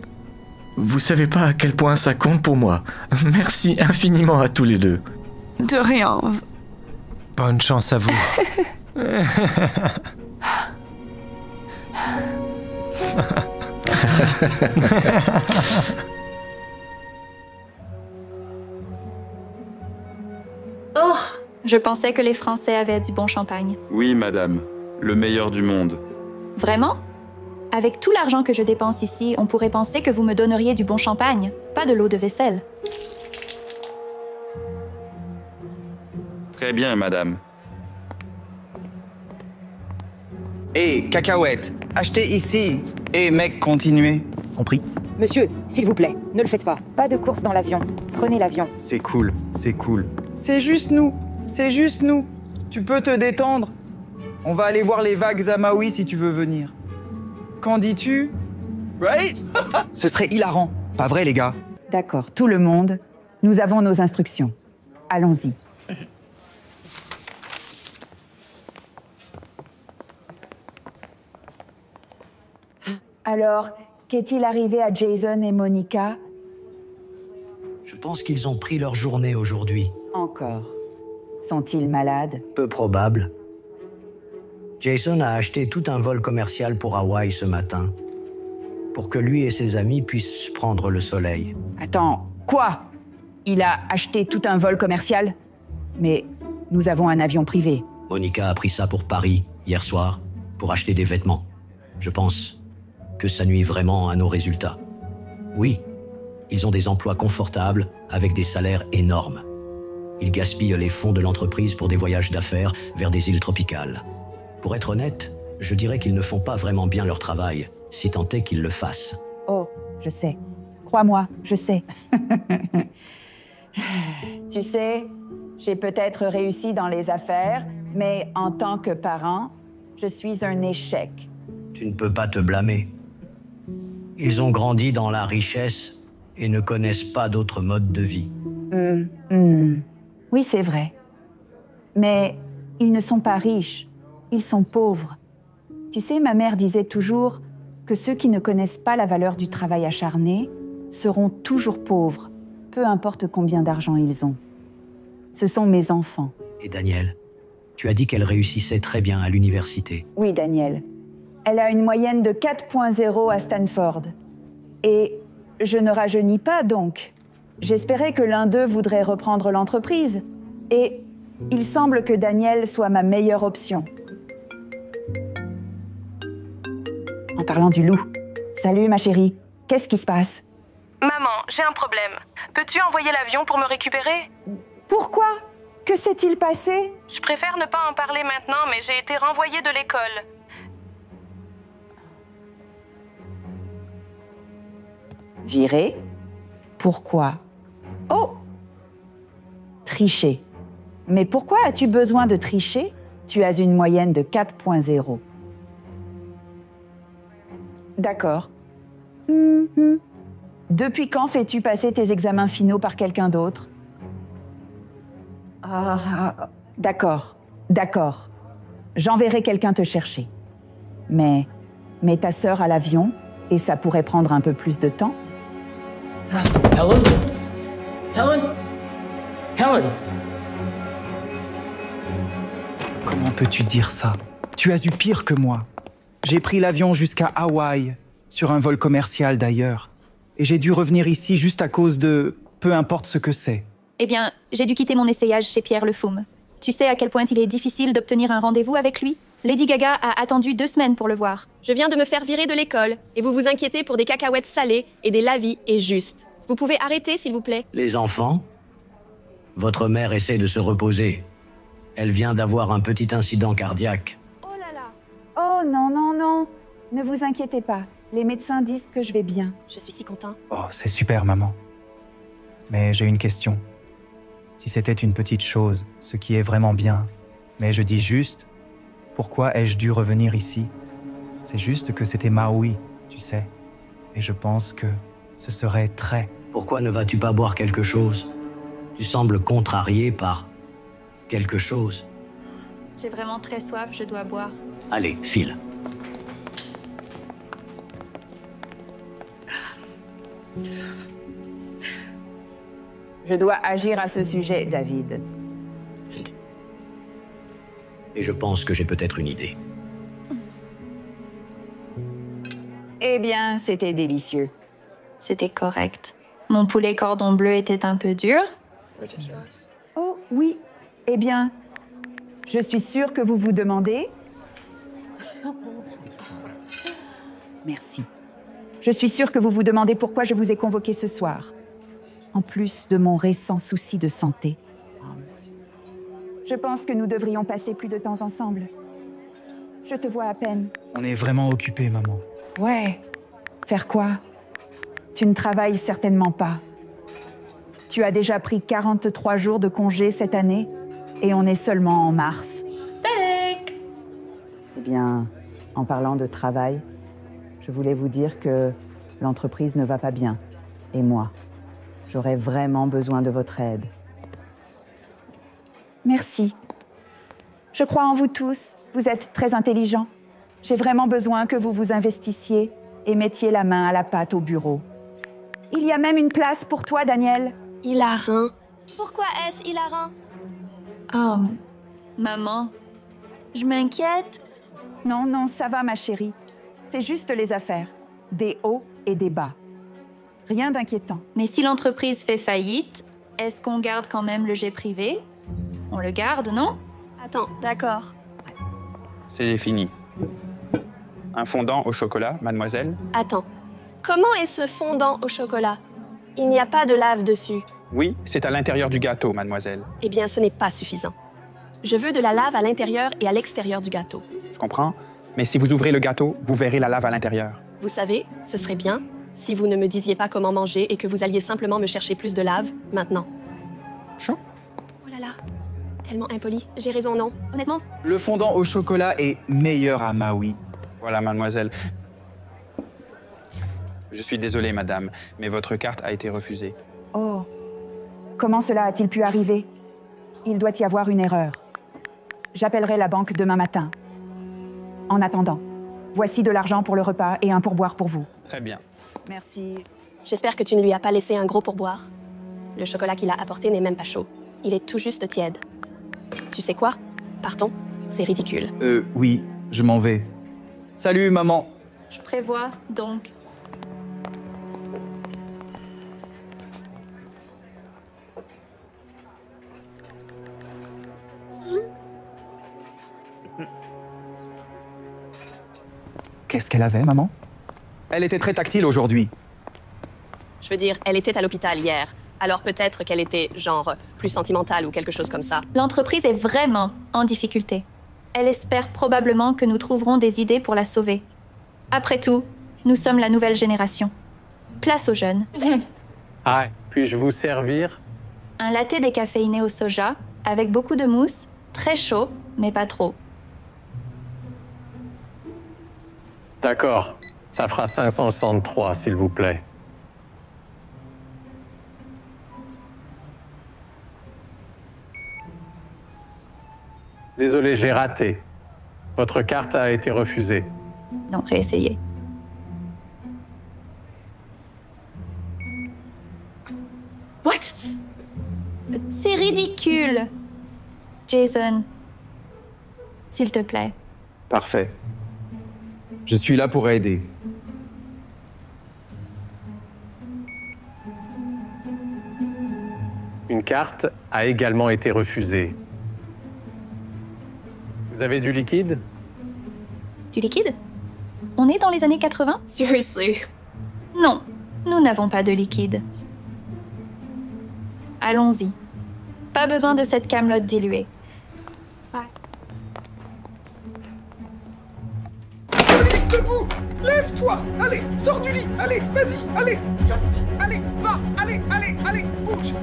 Vous savez pas à quel point ça compte pour moi. Merci infiniment à tous les deux. De rien. Bonne chance à vous. Oh, je pensais que les Français avaient du bon champagne. Oui, madame. Le meilleur du monde. Vraiment? Avec tout l'argent que je dépense ici, on pourrait penser que vous me donneriez du bon champagne, pas de l'eau de vaisselle. Très bien, madame. Hé, cacahuète, achetez ici. Et mec, continuez. Compris? Monsieur, s'il vous plaît, ne le faites pas. Pas de course dans l'avion. Prenez l'avion. C'est cool, c'est cool. C'est juste nous, c'est juste nous. Tu peux te détendre. On va aller voir les vagues à Maui si tu veux venir. Qu'en dis-tu? Right? Ce serait hilarant. Pas vrai, les gars? D'accord, tout le monde. Nous avons nos instructions. Allons-y. Alors, qu'est-il arrivé à Jason et Monica? Je pense qu'ils ont pris leur journée aujourd'hui. Encore. Sont-ils malades? Peu probable. Jason a acheté tout un vol commercial pour Hawaï ce matin, pour que lui et ses amis puissent prendre le soleil. Attends, quoi? Il a acheté tout un vol commercial? Mais nous avons un avion privé. Monica a pris ça pour Paris, hier soir, pour acheter des vêtements. Je pense que ça nuit vraiment à nos résultats. Oui, ils ont des emplois confortables, avec des salaires énormes. Ils gaspillent les fonds de l'entreprise pour des voyages d'affaires vers des îles tropicales. Pour être honnête, je dirais qu'ils ne font pas vraiment bien leur travail, si tant est qu'ils le fassent. Oh, je sais. Crois-moi, je sais. Tu sais, j'ai peut-être réussi dans les affaires, mais en tant que parent, je suis un échec. Tu ne peux pas te blâmer. Ils ont grandi dans la richesse et ne connaissent pas d'autres modes de vie. Oui, c'est vrai. Mais ils ne sont pas riches. Ils sont pauvres. Tu sais, ma mère disait toujours que ceux qui ne connaissent pas la valeur du travail acharné seront toujours pauvres, peu importe combien d'argent ils ont. Ce sont mes enfants. Et Daniel, tu as dit qu'elle réussissait très bien à l'université. Oui, Daniel. Elle a une moyenne de 4.0 à Stanford. Et je ne rajeunis pas, donc. J'espérais que l'un d'eux voudrait reprendre l'entreprise. Et il semble que Daniel soit ma meilleure option. En parlant du loup. Salut, ma chérie. Qu'est-ce qui se passe? Maman, j'ai un problème. Peux-tu envoyer l'avion pour me récupérer? Pourquoi? Que s'est-il passé? Je préfère ne pas en parler maintenant, mais j'ai été renvoyée de l'école. Viré? Pourquoi? Oh! Tricher. Mais pourquoi as-tu besoin de tricher? Tu as une moyenne de 4.0. D'accord. Depuis quand fais-tu passer tes examens finaux par quelqu'un d'autre? D'accord, d'accord. J'enverrai quelqu'un te chercher. Mais mets ta sœur à l'avion et ça pourrait prendre un peu plus de temps. Helen? Helen? Helen? Comment peux-tu dire ça? Tu as eu pire que moi. J'ai pris l'avion jusqu'à Hawaï, sur un vol commercial d'ailleurs. Et j'ai dû revenir ici juste à cause de... peu importe ce que c'est. Eh bien, j'ai dû quitter mon essayage chez Pierre Le Foume. Tu sais à quel point il est difficile d'obtenir un rendez-vous avec lui? Lady Gaga a attendu 2 semaines pour le voir. Je viens de me faire virer de l'école, et vous vous inquiétez pour des cacahuètes salées et des lavis et justes. Vous pouvez arrêter, s'il vous plaît? Les enfants, votre mère essaie de se reposer. Elle vient d'avoir un petit incident cardiaque. Oh non, non, non. Ne vous inquiétez pas. Les médecins disent que je vais bien. Je suis si content. Oh, c'est super, maman. Mais j'ai une question. Si c'était une petite chose, ce qui est vraiment bien, mais je dis juste, pourquoi ai-je dû revenir ici? C'est juste que c'était Maui, tu sais. Et je pense que ce serait très... Pourquoi ne vas-tu pas boire quelque chose? Tu sembles contrarié par quelque chose. J'ai vraiment très soif, je dois boire. Allez, file. Je dois agir à ce sujet, David. Et je pense que j'ai peut-être une idée. Eh bien, c'était délicieux. C'était correct. Mon poulet cordon bleu était un peu dur. Oh, oui. Eh bien, je suis sûre que vous vous demandez... Merci. Je suis sûre que vous vous demandez pourquoi je vous ai convoqué ce soir. En plus de mon récent souci de santé. Je pense que nous devrions passer plus de temps ensemble. Je te vois à peine. On est vraiment occupés, maman. Ouais. Faire quoi? Tu ne travailles certainement pas. Tu as déjà pris 43 jours de congé cette année et on est seulement en mars. Panic! Eh bien, en parlant de travail, je voulais vous dire que l'entreprise ne va pas bien. Et moi, j'aurais vraiment besoin de votre aide. Merci. Je crois en vous tous. Vous êtes très intelligents. J'ai vraiment besoin que vous vous investissiez et mettiez la main à la pâte au bureau. Il y a même une place pour toi, Daniel. Hilarant. Pourquoi est-ce hilarant? Oh, maman, je m'inquiète. Non, non, ça va, ma chérie. C'est juste les affaires. Des hauts et des bas. Rien d'inquiétant. Mais si l'entreprise fait faillite, est-ce qu'on garde quand même le jet privé? On le garde, non? Attends, d'accord. C'est fini. Un fondant au chocolat, mademoiselle? Attends. Comment est ce fondant au chocolat? Il n'y a pas de lave dessus. Oui, c'est à l'intérieur du gâteau, mademoiselle. Eh bien, ce n'est pas suffisant. Je veux de la lave à l'intérieur et à l'extérieur du gâteau. Je comprends. Mais si vous ouvrez le gâteau, vous verrez la lave à l'intérieur. Vous savez, ce serait bien si vous ne me disiez pas comment manger et que vous alliez simplement me chercher plus de lave, maintenant. Chaud? Oh là là, tellement impoli. J'ai raison, non? Honnêtement? Le fondant au chocolat est meilleur à Maui. Voilà, mademoiselle. Je suis désolé, madame, mais votre carte a été refusée. Oh, comment cela a-t-il pu arriver? Il doit y avoir une erreur. J'appellerai la banque demain matin. En attendant, voici de l'argent pour le repas et un pourboire pour vous. Très bien. Merci. J'espère que tu ne lui as pas laissé un gros pourboire. Le chocolat qu'il a apporté n'est même pas chaud. Il est tout juste tiède. Tu sais quoi? Partons. C'est ridicule. Oui, je m'en vais. Salut, maman. Je prévois, donc. Qu'est-ce qu'elle avait, maman? Elle était très tactile aujourd'hui. Je veux dire, elle était à l'hôpital hier. Alors peut-être qu'elle était, genre, plus sentimentale ou quelque chose comme ça. L'entreprise est vraiment en difficulté. Elle espère probablement que nous trouverons des idées pour la sauver. Après tout, nous sommes la nouvelle génération. Place aux jeunes. Ah, puis-je vous servir? Un latte décaféiné au soja, avec beaucoup de mousse, très chaud, mais pas trop. D'accord. Ça fera 563, s'il vous plaît. Désolé, j'ai raté. Votre carte a été refusée. Non, réessayez. What? C'est ridicule. Jason, s'il te plaît. Parfait. Je suis là pour aider. Une carte a également été refusée. Vous avez du liquide? Du liquide? On est dans les années 80? Seriously? Non, nous n'avons pas de liquide. Allons-y. Pas besoin de cette camelote diluée. Alice, debout! Lève-toi! Allez, sors du lit! Allez, vas-y, allez! Allez, va! Allez, allez, allez, bouge!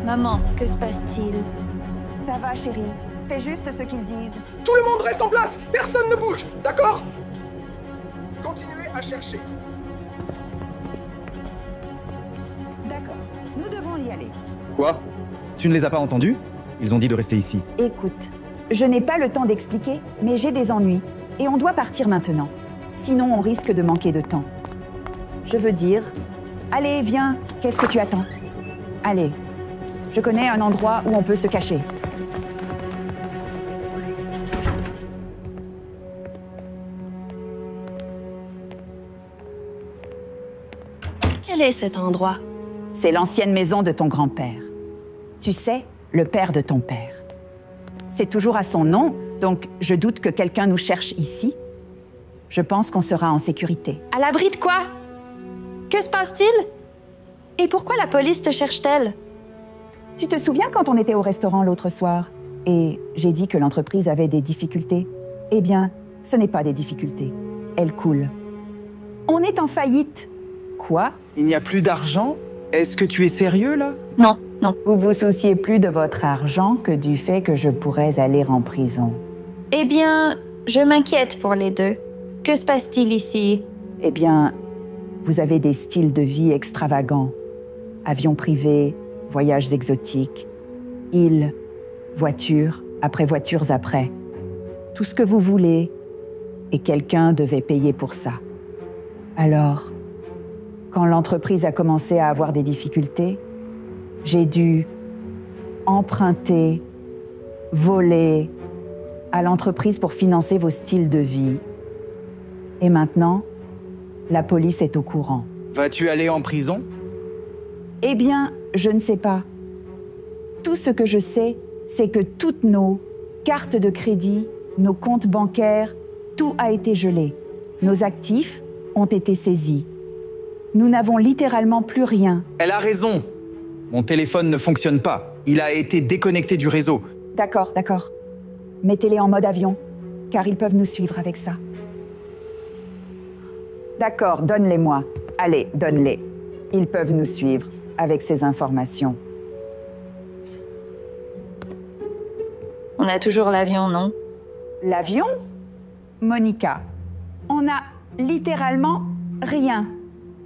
Maman, que se passe-t-il? Ça va, chérie. Fais juste ce qu'ils disent. Tout le monde reste en place! Personne ne bouge! D'accord? Continuez à chercher. D'accord. Nous devons y aller. Quoi? Tu ne les as pas entendus? Ils ont dit de rester ici. Écoute, je n'ai pas le temps d'expliquer, mais j'ai des ennuis. Et on doit partir maintenant. Sinon, on risque de manquer de temps. Je veux dire... Allez, viens. Qu'est-ce que tu attends? Allez. Je connais un endroit où on peut se cacher. Quel est cet endroit? C'est l'ancienne maison de ton grand-père. Tu sais, le père de ton père. C'est toujours à son nom Donc, je doute que quelqu'un nous cherche ici. Je pense qu'on sera en sécurité. À l'abri de quoi? Que se passe-t-il? Et pourquoi la police te cherche-t-elle? Tu te souviens quand on était au restaurant l'autre soir et j'ai dit que l'entreprise avait des difficultés? Eh bien, ce n'est pas des difficultés. Elle coule. On est en faillite. Quoi? Il n'y a plus d'argent? Est-ce que tu es sérieux, là? Non, non. Vous vous souciez plus de votre argent que du fait que je pourrais aller en prison. Eh bien, je m'inquiète pour les deux. Que se passe-t-il ici? Eh bien, vous avez des styles de vie extravagants. Avions privés, voyages exotiques, îles, voitures après voitures après. Tout ce que vous voulez, et quelqu'un devait payer pour ça. Alors, quand l'entreprise a commencé à avoir des difficultés, j'ai dû emprunter, voler à l'entreprise pour financer vos styles de vie. Et maintenant, la police est au courant. Vas-tu aller en prison? Eh bien, je ne sais pas. Tout ce que je sais, c'est que toutes nos cartes de crédit, nos comptes bancaires, tout a été gelé. Nos actifs ont été saisis. Nous n'avons littéralement plus rien. Elle a raison. Mon téléphone ne fonctionne pas. Il a été déconnecté du réseau. D'accord, d'accord. Mettez-les en mode avion, car ils peuvent nous suivre avec ça. D'accord, donne-les-moi. Allez, donne-les. Ils peuvent nous suivre avec ces informations. On a toujours l'avion, non? L'avion? Monica, on a littéralement rien.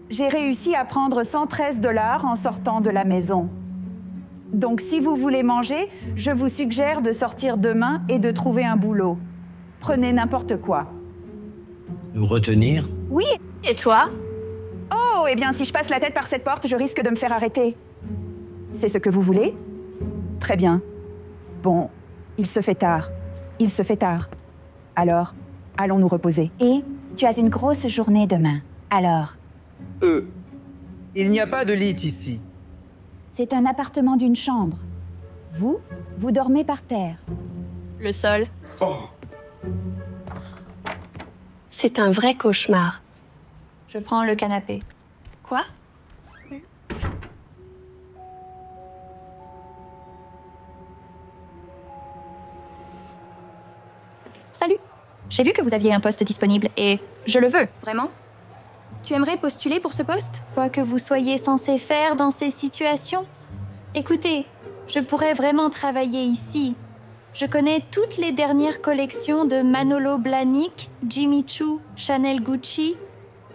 J'ai réussi à prendre 113 $ en sortant de la maison. Donc si vous voulez manger, je vous suggère de sortir demain et de trouver un boulot. Prenez n'importe quoi. Nous retenir? Oui. Et toi? Oh, eh bien si je passe la tête par cette porte, je risque de me faire arrêter. C'est ce que vous voulez? Très bien. Bon, il se fait tard. Il se fait tard. Alors, allons nous reposer. Et tu as une grosse journée demain. Alors? Il n'y a pas de lit ici. C'est un appartement d'une chambre. Vous dormez par terre. Le sol. Oh. C'est un vrai cauchemar. Je prends le canapé. Quoi? Salut. J'ai vu que vous aviez un poste disponible et je le veux. Vraiment? Tu aimerais postuler pour ce poste? Quoi que vous soyez censé faire dans ces situations? Écoutez, je pourrais vraiment travailler ici. Je connais toutes les dernières collections de Manolo Blahnik, Jimmy Choo, Chanel Gucci.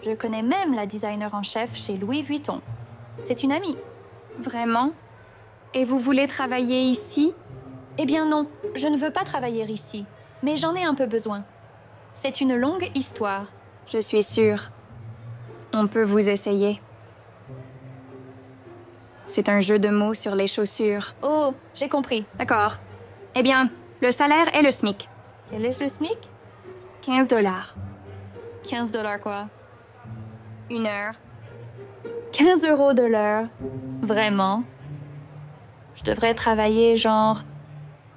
Je connais même la designer en chef chez Louis Vuitton. C'est une amie. Vraiment? Et vous voulez travailler ici? Eh bien non, je ne veux pas travailler ici. Mais j'en ai un peu besoin. C'est une longue histoire. Je suis sûre. On peut vous essayer. C'est un jeu de mots sur les chaussures. Oh, j'ai compris. D'accord. Eh bien, le salaire est le SMIC. Quel est le SMIC? 15 $. 15 $ quoi? Une heure. 15 € de l'heure? Vraiment? Je devrais travailler genre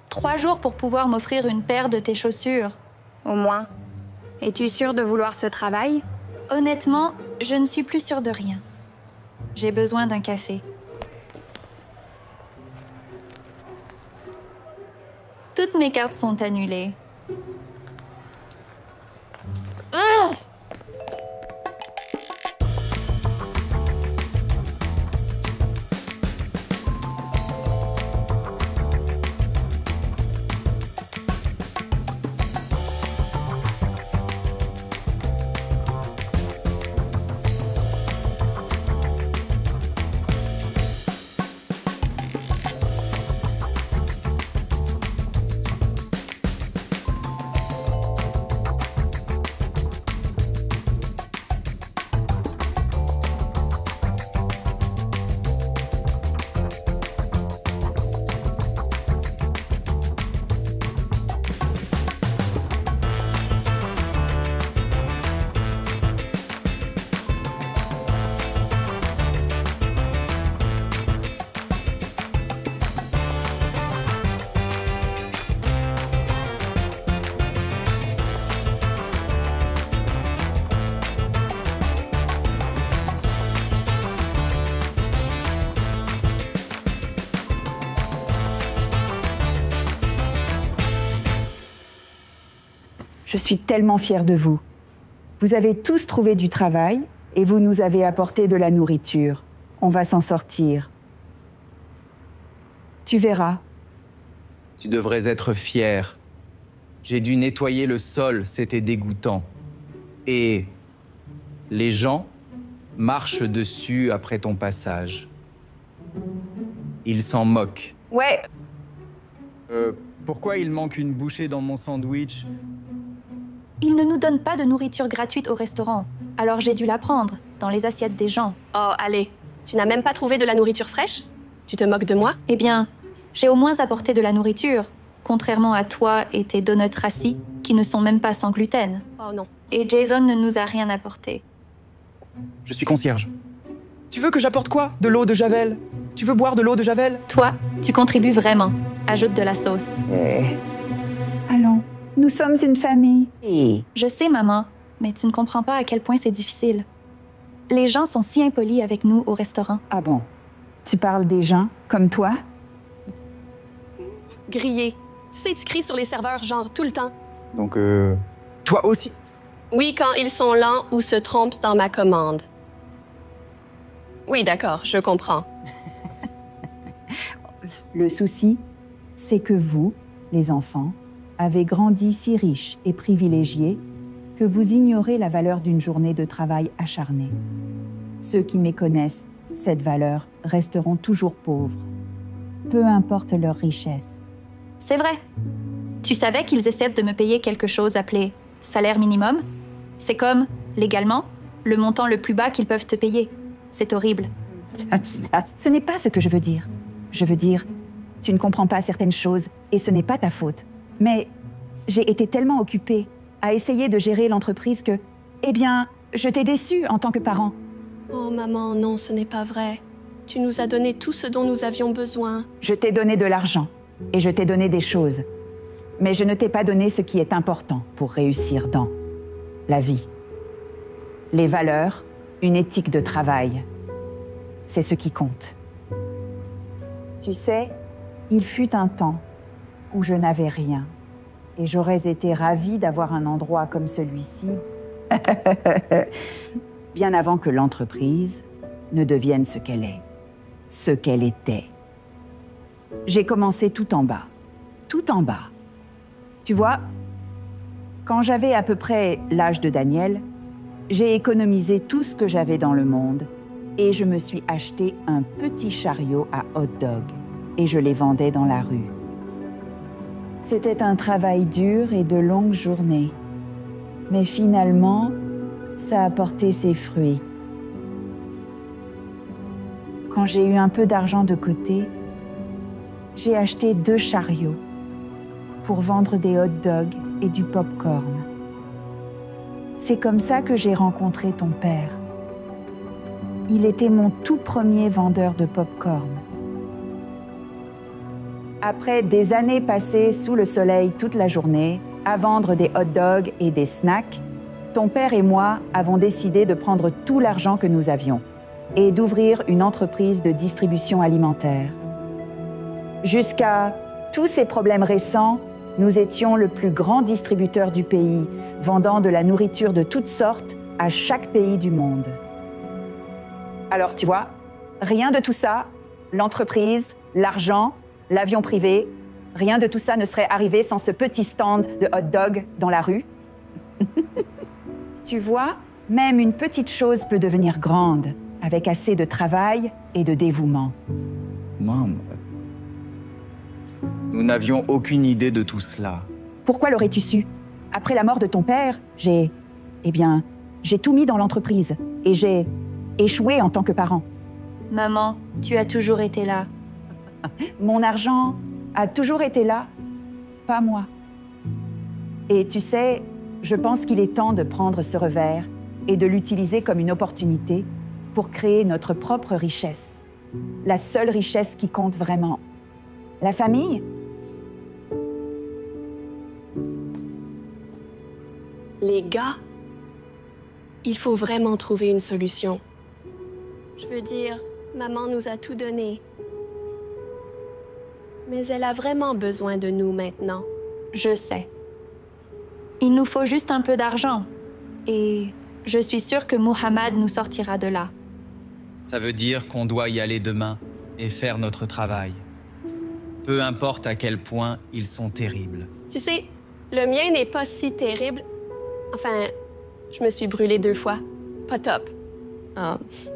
3 jours pour pouvoir m'offrir une paire de tes chaussures. Au moins. Es-tu sûre de vouloir ce travail? Honnêtement, je ne suis plus sûre de rien. J'ai besoin d'un café. Toutes mes cartes sont annulées. Ah! Je suis tellement fière de vous. Vous avez tous trouvé du travail et vous nous avez apporté de la nourriture. On va s'en sortir. Tu verras. Tu devrais être fier. J'ai dû nettoyer le sol, c'était dégoûtant. Et les gens marchent dessus après ton passage. Ils s'en moquent. Ouais. Pourquoi il manque une bouchée dans mon sandwich? Ils ne nous donnent pas de nourriture gratuite au restaurant. Alors j'ai dû la prendre, dans les assiettes des gens. Oh, allez. Tu n'as même pas trouvé de la nourriture fraîche? Tu te moques de moi? Eh bien, j'ai au moins apporté de la nourriture, contrairement à toi et tes donuts rassis, qui ne sont même pas sans gluten. Oh non. Et Jason ne nous a rien apporté. Je suis concierge. Tu veux que j'apporte quoi? De l'eau de Javel? Tu veux boire de l'eau de Javel? Toi, tu contribues vraiment. Ajoute de la sauce. Allons, nous sommes une famille. Je sais, maman, mais tu ne comprends pas à quel point c'est difficile. Les gens sont si impolis avec nous au restaurant. Ah bon? Tu parles des gens comme toi? Grillé. Tu sais, tu cries sur les serveurs genre tout le temps. Donc, toi aussi? Oui, quand ils sont lents ou se trompent dans ma commande. Oui, d'accord, je comprends. Le souci, c'est que vous, les enfants, avez grandi si riches et privilégiés que vous ignorez la valeur d'une journée de travail acharné. Ceux qui méconnaissent cette valeur resteront toujours pauvres, peu importe leur richesse. C'est vrai. Tu savais qu'ils essaient de me payer quelque chose appelé salaire minimum? C'est comme, légalement, le montant le plus bas qu'ils peuvent te payer. C'est horrible. Ce n'est pas ce que je veux dire. Je veux dire, tu ne comprends pas certaines choses et ce n'est pas ta faute. Mais j'ai été tellement occupée à essayer de gérer l'entreprise que, eh bien, je t'ai déçue en tant que parent. Oh maman, non, ce n'est pas vrai. Tu nous as donné tout ce dont nous avions besoin. Je t'ai donné de l'argent et je t'ai donné des choses. Mais je ne t'ai pas donné ce qui est important pour réussir dans la vie. Les valeurs, une éthique de travail. C'est ce qui compte. Tu sais, il fut un temps où je n'avais rien et j'aurais été ravie d'avoir un endroit comme celui-ci, bien avant que l'entreprise ne devienne ce qu'elle est, ce qu'elle était. J'ai commencé tout en bas. Tout en bas. Tu vois, quand j'avais à peu près l'âge de Daniel, j'ai économisé tout ce que j'avais dans le monde et je me suis acheté un petit chariot à hot dog et je les vendais dans la rue. C'était un travail dur et de longues journées. Mais finalement, ça a porté ses fruits. Quand j'ai eu un peu d'argent de côté, j'ai acheté 2 chariots pour vendre des hot dogs et du pop-corn. C'est comme ça que j'ai rencontré ton père. Il était mon tout premier vendeur de pop-corn. Après des années passées sous le soleil toute la journée, à vendre des hot dogs et des snacks, ton père et moi avons décidé de prendre tout l'argent que nous avions et d'ouvrir une entreprise de distribution alimentaire. Jusqu'à tous ces problèmes récents, nous étions le plus grand distributeur du pays, vendant de la nourriture de toutes sortes à chaque pays du monde. Alors tu vois, rien de tout ça, l'entreprise, l'argent, l'avion privé, rien de tout ça ne serait arrivé sans ce petit stand de hot dog dans la rue. Tu vois, même une petite chose peut devenir grande, avec assez de travail et de dévouement. Maman, nous n'avions aucune idée de tout cela. Pourquoi l'aurais-tu su? Après la mort de ton père, j'ai tout mis dans l'entreprise et j'ai échoué en tant que parent. Maman, tu as toujours été là. Mon argent a toujours été là, pas moi. Et tu sais, je pense qu'il est temps de prendre ce revers et de l'utiliser comme une opportunité pour créer notre propre richesse. La seule richesse qui compte vraiment. La famille? Les gars, il faut vraiment trouver une solution. Je veux dire, maman nous a tout donné. Mais elle a vraiment besoin de nous maintenant. Je sais. Il nous faut juste un peu d'argent. Et je suis sûre que Muhammad nous sortira de là. Ça veut dire qu'on doit y aller demain et faire notre travail. Peu importe à quel point ils sont terribles. Tu sais, le mien n'est pas si terrible. Enfin, je me suis brûlée 2 fois. Pas top.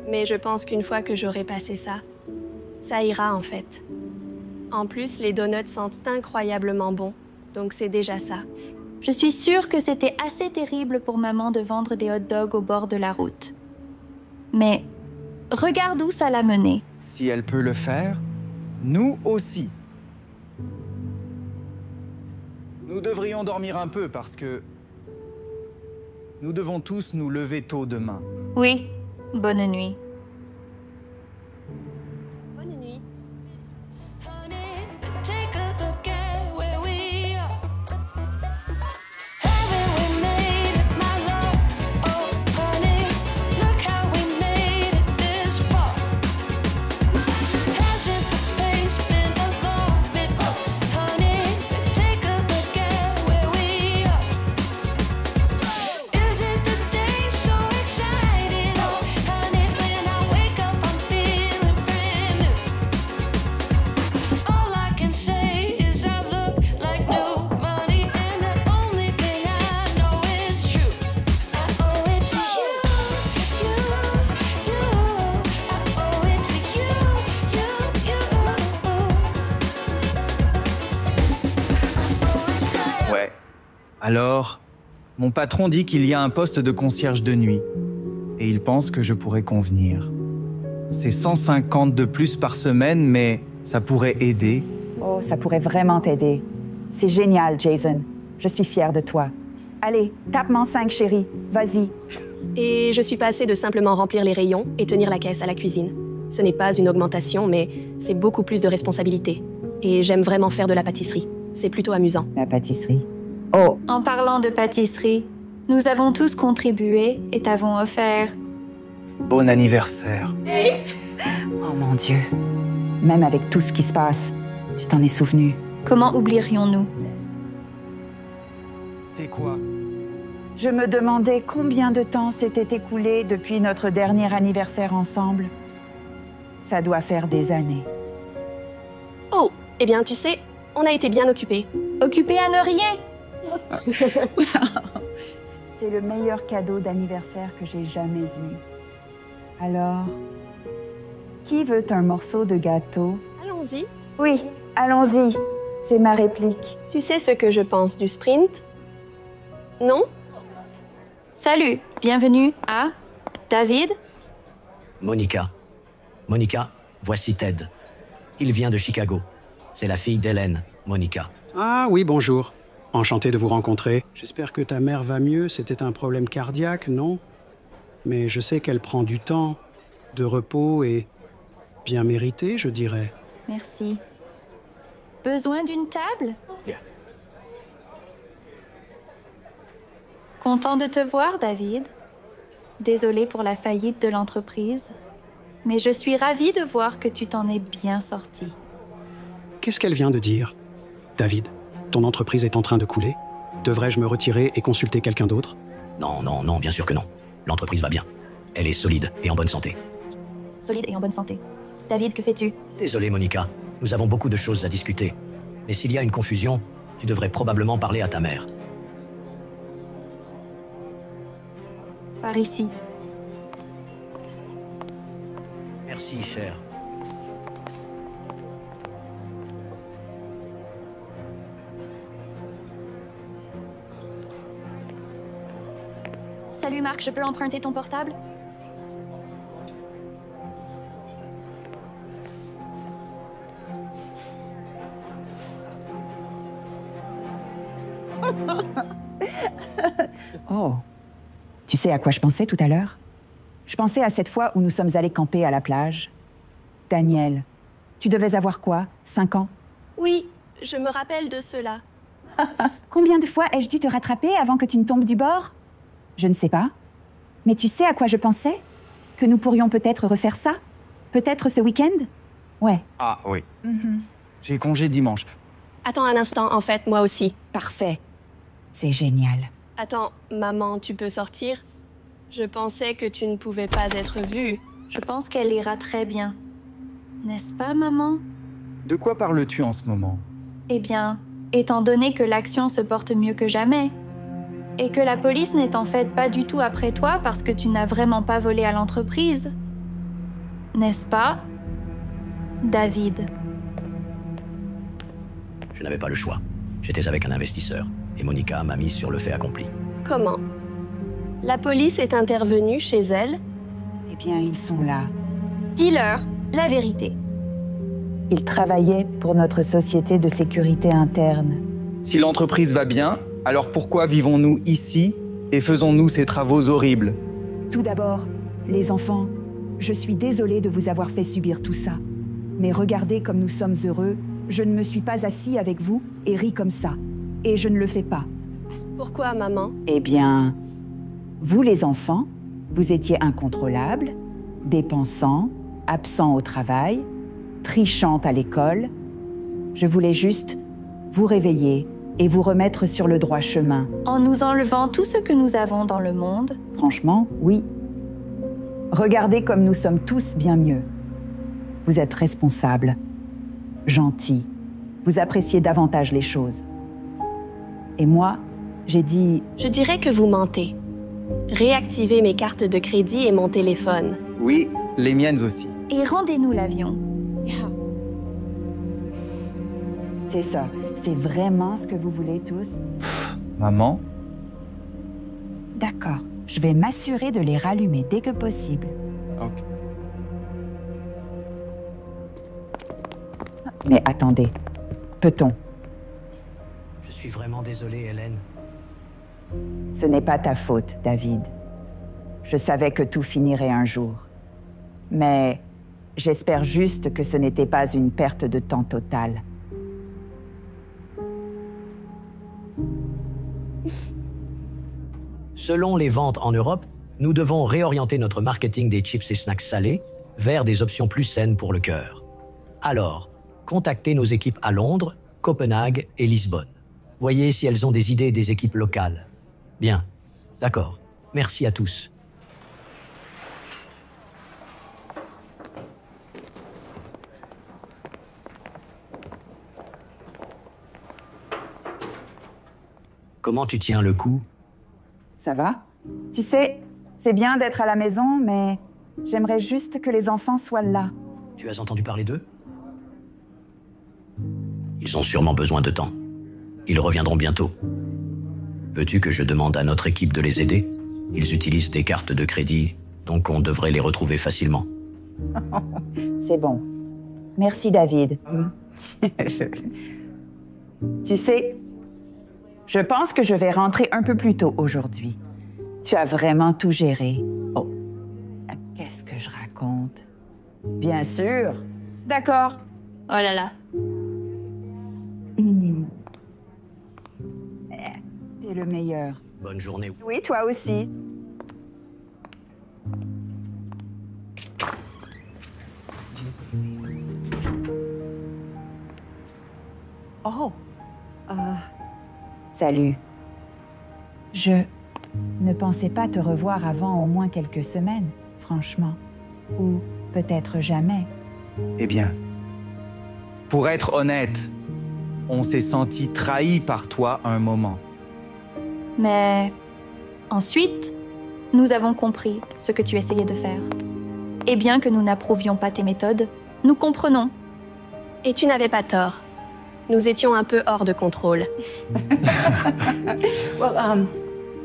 Mais je pense qu'une fois que j'aurai passé ça, ça ira en fait. En plus, les donuts sentent incroyablement bons, donc c'est déjà ça. Je suis sûre que c'était assez terrible pour maman de vendre des hot dogs au bord de la route. Mais regarde où ça l'a menée. Si elle peut le faire, nous aussi. Nous devrions dormir un peu parce que nous devons tous nous lever tôt demain. Oui, bonne nuit. Bonne nuit. Alors, mon patron dit qu'il y a un poste de concierge de nuit et il pense que je pourrais convenir. C'est 150 de plus par semaine, mais ça pourrait aider. Oh, ça pourrait vraiment t'aider. C'est génial, Jason. Je suis fière de toi. Allez, tape-moi 5, chérie. Vas-y. Et je suis passée de simplement remplir les rayons et tenir la caisse à la cuisine. Ce n'est pas une augmentation, mais c'est beaucoup plus de responsabilité. Et j'aime vraiment faire de la pâtisserie. C'est plutôt amusant. La pâtisserie. Oh. En parlant de pâtisserie, nous avons tous contribué et t'avons offert... Bon anniversaire. Oh mon Dieu. Même avec tout ce qui se passe, tu t'en es souvenu. Comment oublierions-nous? C'est quoi? Je me demandais combien de temps s'était écoulé depuis notre dernier anniversaire ensemble. Ça doit faire des années. Oh, eh bien, tu sais, on a été bien occupés. Occupés à ne rien? C'est le meilleur cadeau d'anniversaire que j'ai jamais eu. Alors, qui veut un morceau de gâteau? Allons-y. Oui, allons-y. C'est ma réplique. Tu sais ce que je pense du sprint? Non? Salut, bienvenue à David. Monica. Monica, voici Ted. Il vient de Chicago. C'est la fille d'Hélène, Monica. Ah oui, bonjour. Enchanté de vous rencontrer. J'espère que ta mère va mieux. C'était un problème cardiaque, non? Mais je sais qu'elle prend du temps, de repos et bien mérité, je dirais. Merci. Besoin d'une table? Content de te voir, David. Désolée pour la faillite de l'entreprise, mais je suis ravie de voir que tu t'en es bien sorti. Qu'est-ce qu'elle vient de dire? David, ton entreprise est en train de couler? Devrais-je me retirer et consulter quelqu'un d'autre? Non, non, non, bien sûr que non. L'entreprise va bien. Elle est solide et en bonne santé. Solide et en bonne santé. David, que fais-tu? Désolé, Monica. Nous avons beaucoup de choses à discuter. Mais s'il y a une confusion, tu devrais probablement parler à ta mère. Par ici. Merci, cher. Salut Marc, je peux emprunter ton portable? Oh. Tu sais à quoi je pensais tout à l'heure? Je pensais à cette fois où nous sommes allés camper à la plage. Daniel, tu devais avoir quoi? 5 ans? Oui, je me rappelle de cela. Combien de fois ai-je dû te rattraper avant que tu ne tombes du bord? Je ne sais pas. Mais tu sais à quoi je pensais? Que nous pourrions peut-être refaire ça? Peut-être ce week-end? Ouais. Ah oui. J'ai congé dimanche. Attends un instant, en fait, moi aussi. Parfait. C'est génial. Attends, maman, tu peux sortir? Je pensais que tu ne pouvais pas être vue. Je pense qu'elle ira très bien. N'est-ce pas, maman? De quoi parles-tu en ce moment? Eh bien, étant donné que l'action se porte mieux que jamais, et que la police n'est en fait pas du tout après toi parce que tu n'as vraiment pas volé à l'entreprise. N'est-ce pas, David? Je n'avais pas le choix. J'étais avec un investisseur, et Monica m'a mise sur le fait accompli. Comment? La police est intervenue chez elle? Eh bien, ils sont là. Dis-leur la vérité. Ils travaillaient pour notre société de sécurité interne. Si l'entreprise va bien, alors pourquoi vivons-nous ici et faisons-nous ces travaux horribles? Tout d'abord, les enfants, je suis désolée de vous avoir fait subir tout ça. Mais regardez comme nous sommes heureux, je ne me suis pas assis avec vous et ri comme ça. Et je ne le fais pas. Pourquoi, maman? Eh bien, vous les enfants, vous étiez incontrôlables, dépensants, absents au travail, trichantes à l'école. Je voulais juste vous réveiller et vous remettre sur le droit chemin. En nous enlevant tout ce que nous avons dans le monde? Franchement, oui. Regardez comme nous sommes tous bien mieux. Vous êtes responsables, gentils, vous appréciez davantage les choses. Et moi, j'ai dit... Je dirais que vous mentez. Réactivez mes cartes de crédit et mon téléphone. Oui, les miennes aussi. Et rendez-nous l'avion. C'est ça. C'est vraiment ce que vous voulez tous? Maman? D'accord. Je vais m'assurer de les rallumer dès que possible. Ok. Mais attendez. Peut-on? Je suis vraiment désolé, Hélène. Ce n'est pas ta faute, David. Je savais que tout finirait un jour. Mais j'espère juste que ce n'était pas une perte de temps totale. Selon les ventes en Europe, nous devons réorienter notre marketing des chips et snacks salés vers des options plus saines pour le cœur. Alors, contactez nos équipes à Londres, Copenhague et Lisbonne. Voyez si elles ont des idées des équipes locales. Bien, d'accord. Merci à tous. Comment tu tiens le coup? Ça va? Tu sais, c'est bien d'être à la maison, mais j'aimerais juste que les enfants soient là. Tu as entendu parler d'eux? Ils ont sûrement besoin de temps. Ils reviendront bientôt. Veux-tu que je demande à notre équipe de les aider? Ils utilisent des cartes de crédit, donc on devrait les retrouver facilement. C'est bon. Merci, David. Tu sais, je pense que je vais rentrer un peu plus tôt aujourd'hui. Tu as vraiment tout géré. Oh, qu'est-ce que je raconte? Bien sûr. D'accord. Oh là là. T'es le meilleur. Bonne journée. Oui, toi aussi. Oh. Salut. Je ne pensais pas te revoir avant au moins quelques semaines, franchement. Ou peut-être jamais. Eh bien, pour être honnête, on s'est senti trahi par toi un moment. Mais ensuite, nous avons compris ce que tu essayais de faire. Et bien que nous n'approuvions pas tes méthodes, nous comprenons. Et tu n'avais pas tort. Nous étions un peu hors de contrôle.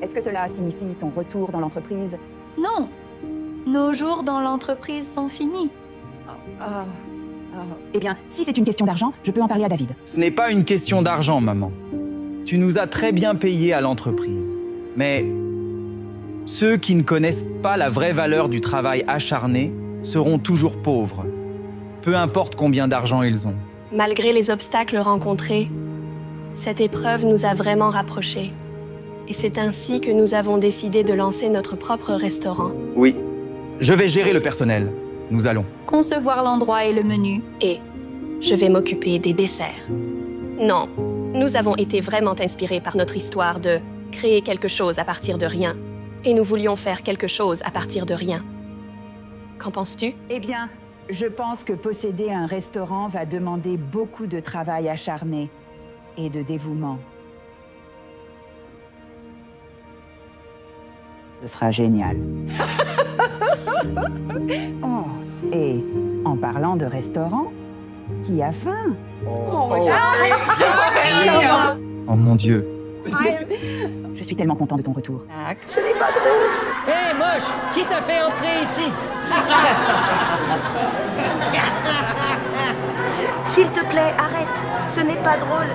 Est-ce que cela signifie ton retour dans l'entreprise? Non. Nos jours dans l'entreprise sont finis. Eh bien, si c'est une question d'argent, je peux en parler à David. Ce n'est pas une question d'argent, maman. Tu nous as très bien payés à l'entreprise. Mais ceux qui ne connaissent pas la vraie valeur du travail acharné seront toujours pauvres. Peu importe combien d'argent ils ont. Malgré les obstacles rencontrés, cette épreuve nous a vraiment rapprochés. Et c'est ainsi que nous avons décidé de lancer notre propre restaurant. Oui, je vais gérer le personnel. Nous allons. Concevoir l'endroit et le menu. Et je vais m'occuper des desserts. Non, Nous avons été vraiment inspirés par notre histoire de créer quelque chose à partir de rien. Et nous voulions faire quelque chose à partir de rien. Qu'en penses-tu? Eh bien, je pense que posséder un restaurant va demander beaucoup de travail acharné et de dévouement. Ce sera génial. Oh, et en parlant de restaurant, qui a faim? Oh mon Dieu. Je suis tellement content de ton retour. Ce n'est pas drôle. Hé, moche, qui t'a fait entrer ici? S'il te plaît, arrête. Ce n'est pas drôle.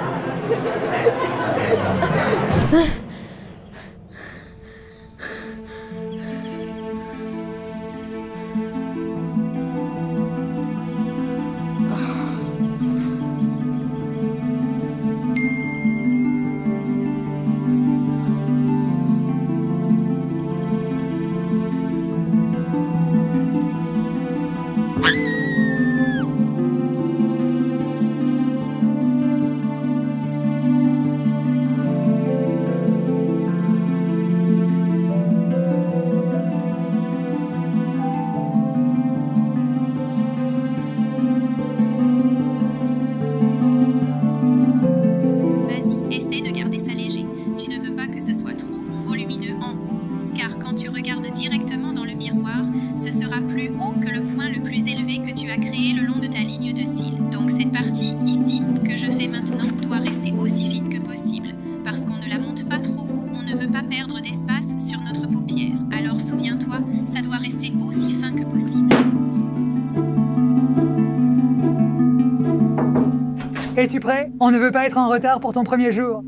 Es-tu prêt? On ne veut pas être en retard pour ton premier jour.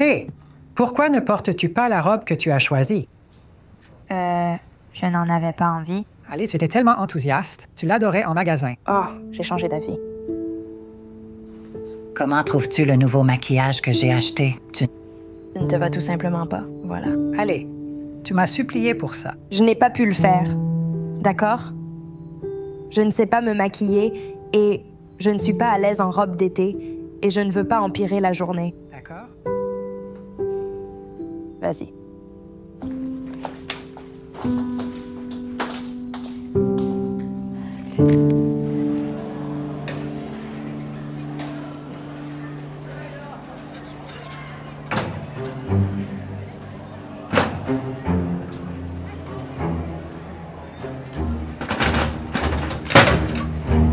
Hé, pourquoi ne portes-tu pas la robe que tu as choisie? Je n'en avais pas envie. Allez, tu étais tellement enthousiaste. Tu l'adorais en magasin. Oh, j'ai changé d'avis. Comment trouves-tu le nouveau maquillage que j'ai acheté? Tu ne te va tout simplement pas, voilà. Allez, tu m'as supplié pour ça. Je n'ai pas pu le faire, d'accord? Je ne sais pas me maquiller et je ne suis pas à l'aise en robe d'été et je ne veux pas empirer la journée. D'accord. Vas-y.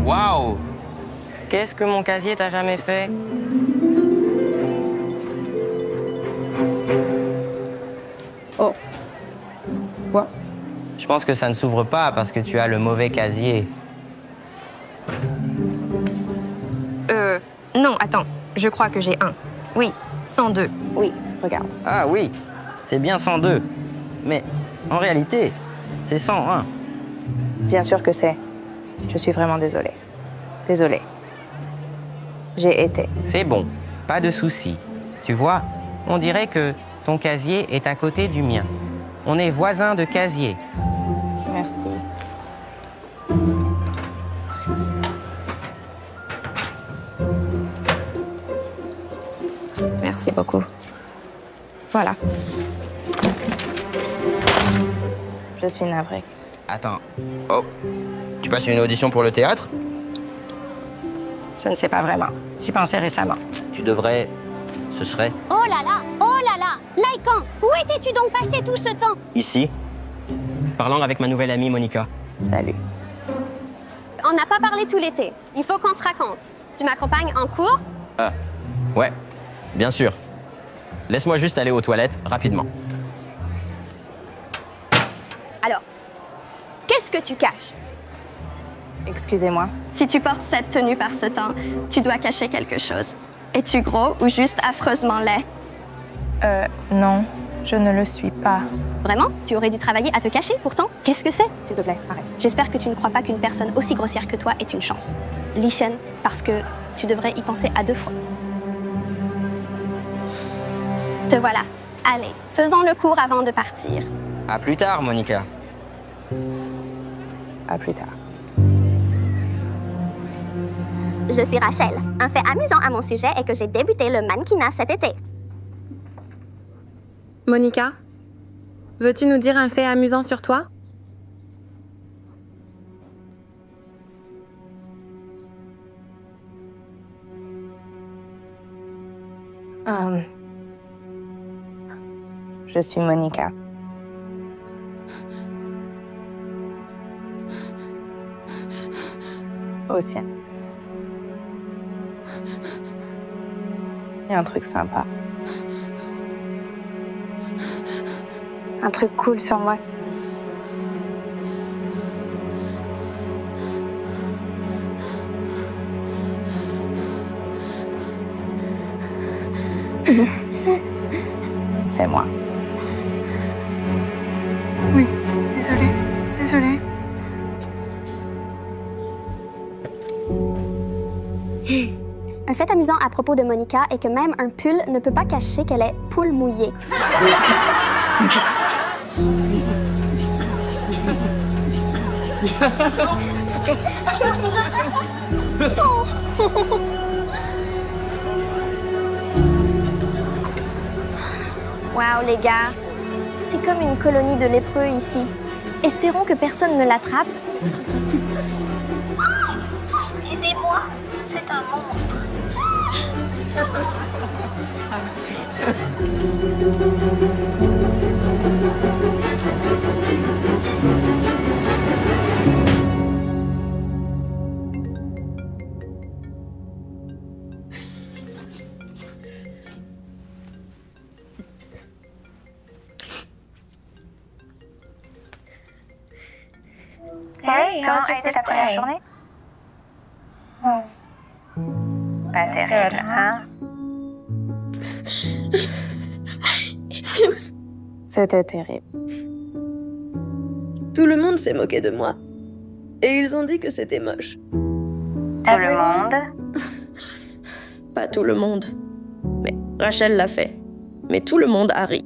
Waouh! Qu'est-ce que mon casier t'a jamais fait? Oh. Quoi? Je pense que ça ne s'ouvre pas parce que tu as le mauvais casier. Non, attends. Je crois que j'ai un. Oui, 102. Oui, regarde. Ah oui, c'est bien 102. Mais en réalité, c'est 101. Bien sûr que c'est. Je suis vraiment désolée. Désolée. J'ai été. C'est bon, pas de souci. Tu vois, on dirait que ton casier est à côté du mien. On est voisins de casier. Merci. Merci beaucoup. Voilà. Je suis navrée. Attends. Oh, tu passes une audition pour le théâtre? Je ne sais pas vraiment. J'y pensais récemment. Tu devrais... Ce serait... Oh là là! Lycan, où étais-tu donc passé tout ce temps? Ici, parlant avec ma nouvelle amie Monica. Salut. On n'a pas parlé tout l'été. Il faut qu'on se raconte. Tu m'accompagnes en cours? Ah, ouais, bien sûr. Laisse-moi juste aller aux toilettes, rapidement. Alors, qu'est-ce que tu caches? Excusez-moi. Si tu portes cette tenue par ce temps, tu dois cacher quelque chose. Es-tu gros ou juste affreusement laid? Non, je ne le suis pas. Vraiment? Tu aurais dû travailler à te cacher, pourtant? Qu'est-ce que c'est? S'il te plaît, arrête. J'espère que tu ne crois pas qu'une personne aussi grossière que toi est une chance. Li-Shen, parce que tu devrais y penser à 2 fois. Te voilà. Allez, faisons le cours avant de partir. À plus tard, Monica. À plus tard. Je suis Rachel. Un fait amusant à mon sujet est que j'ai débuté le mannequinat cet été. Monica, veux-tu nous dire un fait amusant sur toi? Je suis Monica. Aussi. Il y a un truc sympa. Un truc cool sur moi. C'est moi. Oui, désolée. Un fait amusant à propos de Monica est que même un pull ne peut pas cacher qu'elle est poule mouillée. Waouh, les gars. C'est comme une colonie de lépreux ici. Espérons que personne ne l'attrape. Aidez-moi, c'est un monstre. Hey, comment a été ta première journée? Pas terrible, hein? C'était terrible. Tout le monde s'est moqué de moi. Et ils ont dit que c'était moche. Tout le monde? Pas tout le monde. Mais Rachel l'a fait. Mais tout le monde a ri.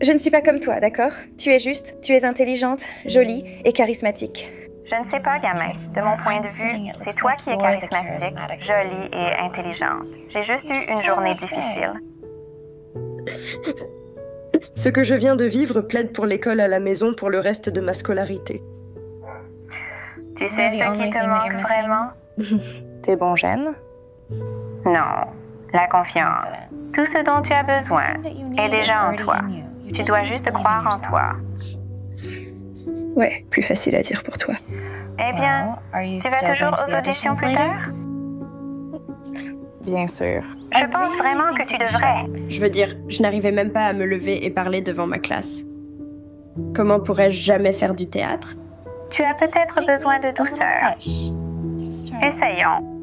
Je ne suis pas comme toi, d'accord? Tu es juste, tu es intelligente, jolie et charismatique. Je ne sais pas, gamin. De mon point de vue, c'est toi qui es charismatique, jolie et intelligente. J'ai juste eu une journée difficile. Ce que je viens de vivre plaide pour l'école à la maison pour le reste de ma scolarité. Tu sais ce qui te manque vraiment? Tes bons gènes? Non, la confiance. Tout ce dont tu as besoin est déjà en toi. Tu dois juste croire en toi. Ouais, plus facile à dire pour toi. Eh bien, tu vas toujours aux auditions plus tard? Bien sûr. Je pense vraiment que tu devrais. Je veux dire, je n'arrivais même pas à me lever et parler devant ma classe. Comment pourrais-je jamais faire du théâtre? Tu as peut-être besoin de douceur. Essayons.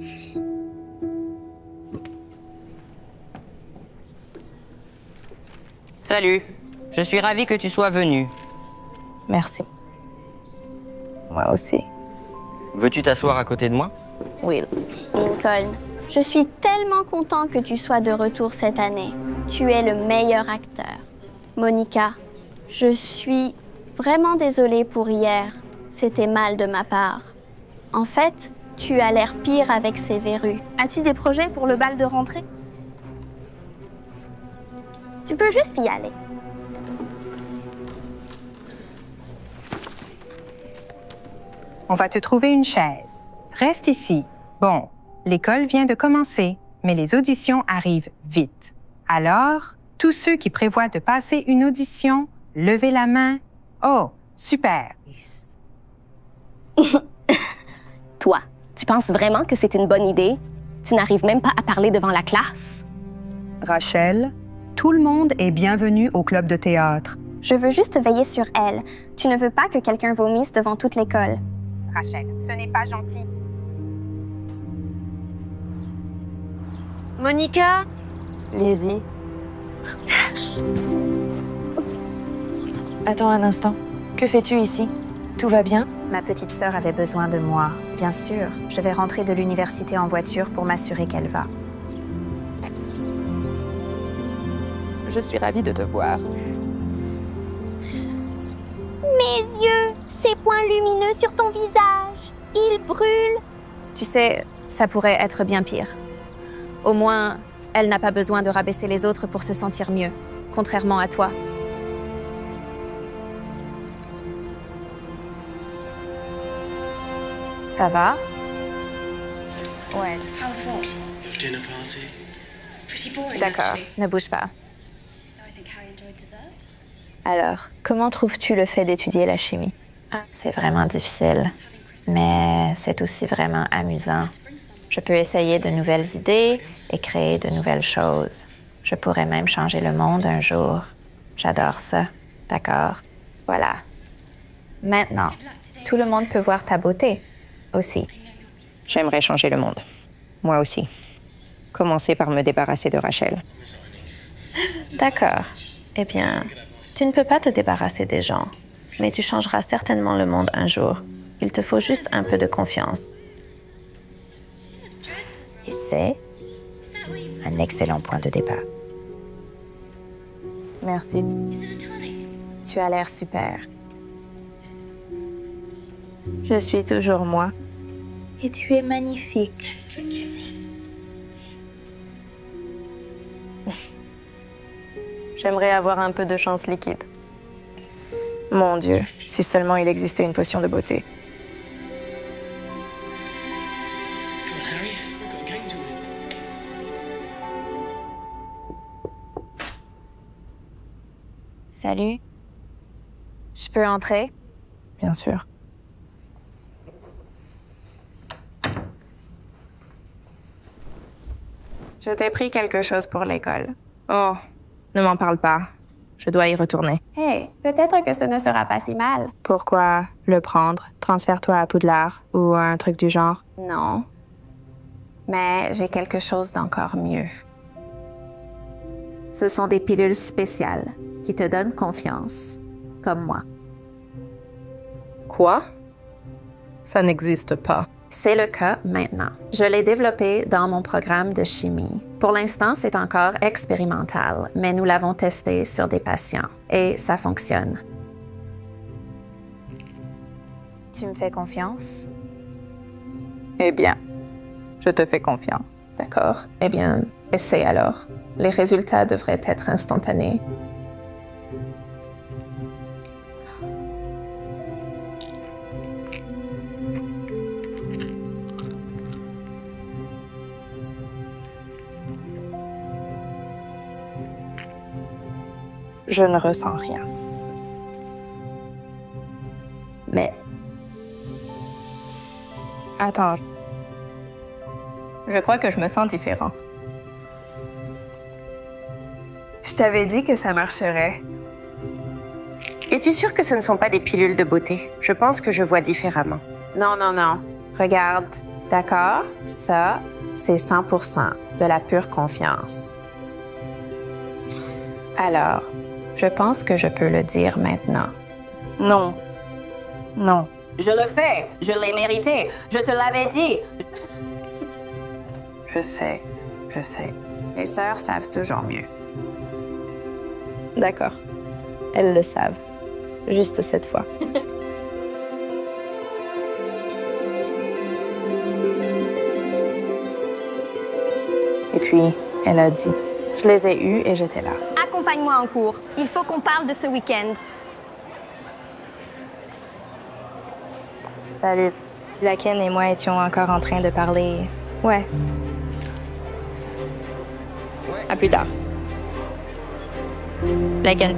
Salut, je suis ravi que tu sois venu. Merci. Moi aussi. Veux-tu t'asseoir à côté de moi? Oui. Lincoln, je suis tellement content que tu sois de retour cette année. Tu es le meilleur acteur. Monica, je suis vraiment désolée pour hier. C'était mal de ma part. En fait, tu as l'air pire avec ces verrues. As-tu des projets pour le bal de rentrée? Tu peux juste y aller. On va te trouver une chaise. Reste ici. Bon, l'école vient de commencer, mais les auditions arrivent vite. Alors, tous ceux qui prévoient de passer une audition, levez la main. Oh, super. Toi, tu penses vraiment que c'est une bonne idée? Tu n'arrives même pas à parler devant la classe. Rachel, tout le monde est bienvenu au club de théâtre. Je veux juste veiller sur elle. Tu ne veux pas que quelqu'un vomisse devant toute l'école. Rachel, ce n'est pas gentil. Monica? Lizzie. Attends un instant. Que fais-tu ici? Tout va bien? Ma petite sœur avait besoin de moi. Bien sûr, je vais rentrer de l'université en voiture pour m'assurer qu'elle va. Je suis ravie de te voir. Mes yeux, ces points lumineux sur ton visage. Il brûle. Tu sais, ça pourrait être bien pire. Au moins, elle n'a pas besoin de rabaisser les autres pour se sentir mieux, contrairement à toi. Ça va? Ouais. D'accord, ne bouge pas. Alors, comment trouves-tu le fait d'étudier la chimie? C'est vraiment difficile, mais c'est aussi vraiment amusant. Je peux essayer de nouvelles idées et créer de nouvelles choses. Je pourrais même changer le monde un jour. J'adore ça, d'accord? Voilà. Maintenant, tout le monde peut voir ta beauté aussi. J'aimerais changer le monde. Moi aussi. Commencer par me débarrasser de Rachel. D'accord. Eh bien, tu ne peux pas te débarrasser des gens, mais tu changeras certainement le monde un jour. Il te faut juste un peu de confiance. Et c'est un excellent point de départ. Merci. Tu as l'air super. Je suis toujours moi. Et tu es magnifique. J'aimerais avoir un peu de chance liquide. Mon Dieu, si seulement il existait une potion de beauté. Salut. Je peux entrer? Bien sûr. Je t'ai pris quelque chose pour l'école. Oh, ne m'en parle pas. Je dois y retourner. Hey, peut-être que ce ne sera pas si mal. Pourquoi le prendre? Transfère-toi à Poudlard ou un truc du genre. Non. Mais j'ai quelque chose d'encore mieux. Ce sont des pilules spéciales qui te donnent confiance, comme moi. Quoi? Ça n'existe pas. C'est le cas maintenant. Je l'ai développé dans mon programme de chimie. Pour l'instant, c'est encore expérimental, mais nous l'avons testé sur des patients et ça fonctionne. Tu me fais confiance? Eh bien, je te fais confiance. D'accord. Eh bien, essaie alors. Les résultats devraient être instantanés. Je ne ressens rien. Mais... Attends. Je crois que je me sens différent. Je t'avais dit que ça marcherait. Es-tu sûre que ce ne sont pas des pilules de beauté? Je pense que je vois différemment. Non, non, non. Regarde. D'accord? Ça, c'est 100% de la pure confiance. Alors, je pense que je peux le dire maintenant. Non. Non. Je le fais. Je l'ai mérité. Je te l'avais dit. Je sais. Je sais. Les sœurs savent toujours mieux. D'accord. Elles le savent. Juste cette fois. Et puis, elle a dit, je les ai eus et j'étais là. Accompagne-moi en cours. Il faut qu'on parle de ce week-end. Salut. Laken et moi étions encore en train de parler. Ouais. À plus tard. Laken.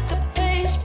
Space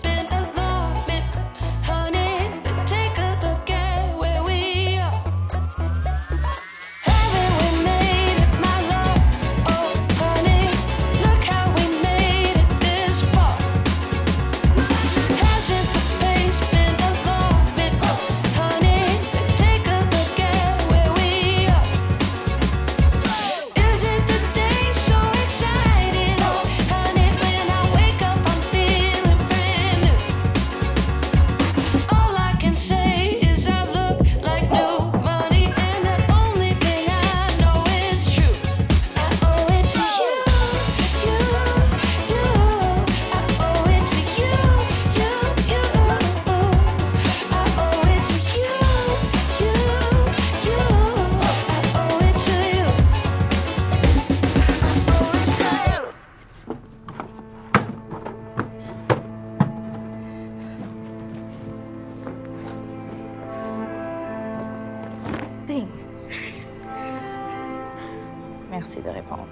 Merci de répondre.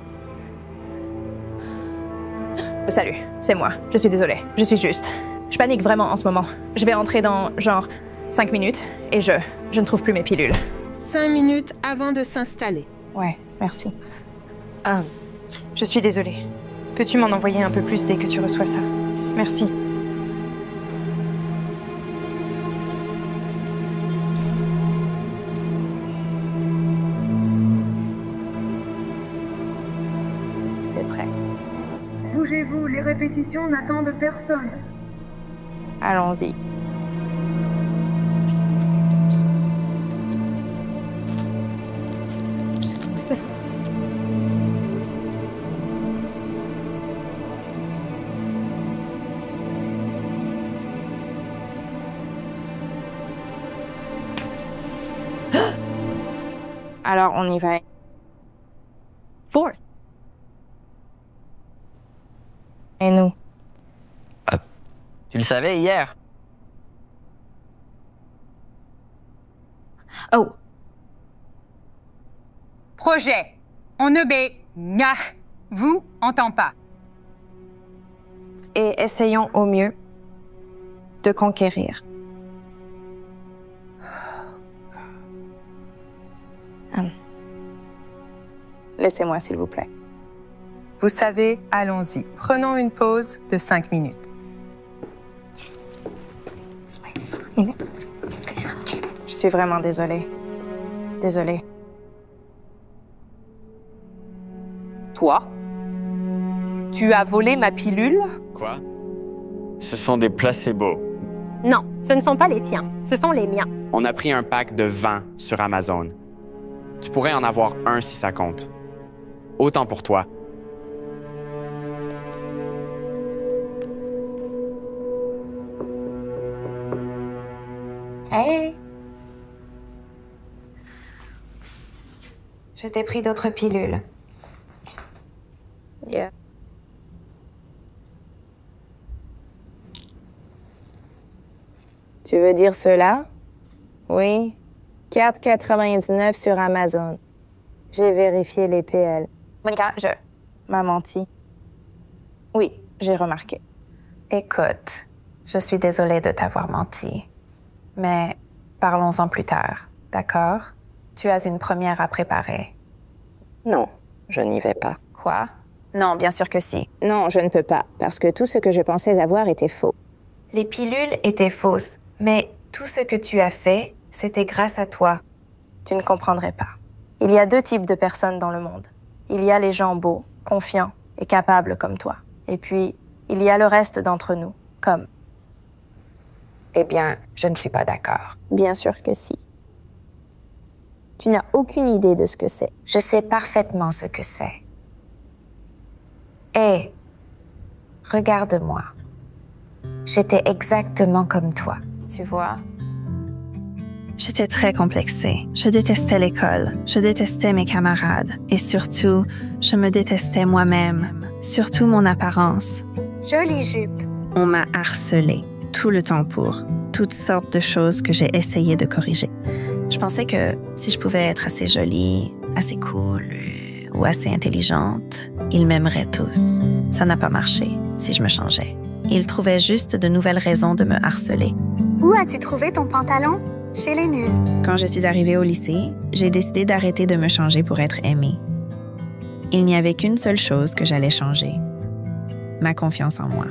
Salut, c'est moi. Je suis désolée. Je suis juste. Je panique vraiment en ce moment. Je vais entrer dans, genre, 5 minutes et je ne trouve plus mes pilules. 5 minutes avant de s'installer. Ouais, merci. Je suis désolée. Peux-tu m'en envoyer un peu plus dès que tu reçois ça? Merci. C'est prêt. Bougez-vous, les répétitions n'attendent personne. Allons-y. Alors, on y va. Fourth. Et nous? Tu le savais hier? Oh. Projet. On obéit. Nya. Vous, entend pas. Et essayons au mieux de conquérir. Laissez-moi, s'il vous plaît. Vous savez, allons-y. Prenons une pause de 5 minutes. Je suis vraiment désolée. Désolée. Toi? Tu as volé ma pilule? Quoi? Ce sont des placebos. Non, ce ne sont pas les tiens. Ce sont les miens. On a pris un pack de 20 sur Amazon. Tu pourrais en avoir un si ça compte. Autant pour toi. Hey! Je t'ai pris d'autres pilules. Yeah. Tu veux dire cela? Oui. 4,99 sur Amazon. J'ai vérifié les PL. Monica, je m'a menti. Oui, j'ai remarqué. Écoute, je suis désolée de t'avoir menti. Mais parlons-en plus tard, d'accord? Tu as une première à préparer. Non, je n'y vais pas. Quoi? Non, bien sûr que si. Non, je ne peux pas, parce que tout ce que je pensais avoir était faux. Les pilules étaient fausses, mais tout ce que tu as fait, c'était grâce à toi. Tu ne comprendrais pas. Il y a 2 types de personnes dans le monde. Il y a les gens beaux, confiants et capables comme toi. Et puis, il y a le reste d'entre nous, comme... Eh bien, je ne suis pas d'accord. Bien sûr que si. Tu n'as aucune idée de ce que c'est. Je sais parfaitement ce que c'est. Hé, regarde-moi. J'étais exactement comme toi. Tu vois? J'étais très complexée. Je détestais l'école. Je détestais mes camarades. Et surtout, je me détestais moi-même. Surtout mon apparence. Jolie jupe. On m'a harcelée tout le temps pour toutes sortes de choses que j'ai essayé de corriger. Je pensais que si je pouvais être assez jolie, assez cool ou assez intelligente, ils m'aimeraient tous. Ça n'a pas marché si je me changeais. Ils trouvaient juste de nouvelles raisons de me harceler. Où as-tu trouvé ton pantalon? Chez les nuls. Quand je suis arrivée au lycée, j'ai décidé d'arrêter de me changer pour être aimée. Il n'y avait qu'une seule chose que j'allais changer. Ma confiance en moi.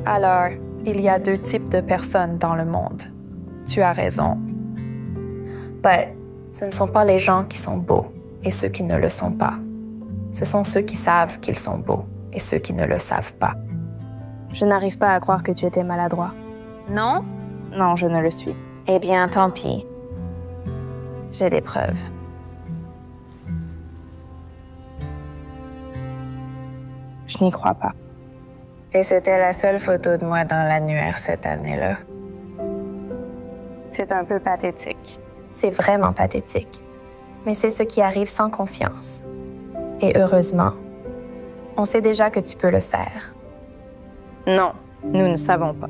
Alors, il y a 2 types de personnes dans le monde. Tu as raison. Mais ce ne sont pas les gens qui sont beaux et ceux qui ne le sont pas. Ce sont ceux qui savent qu'ils sont beaux et ceux qui ne le savent pas. Je n'arrive pas à croire que tu étais maladroit. Non? Non, je ne le suis. Eh bien, tant pis. J'ai des preuves. Je n'y crois pas. Et c'était la seule photo de moi dans l'annuaire cette année-là. C'est un peu pathétique. C'est vraiment pathétique. Mais c'est ce qui arrive sans confiance. Et heureusement, on sait déjà que tu peux le faire. Non, nous ne savons pas.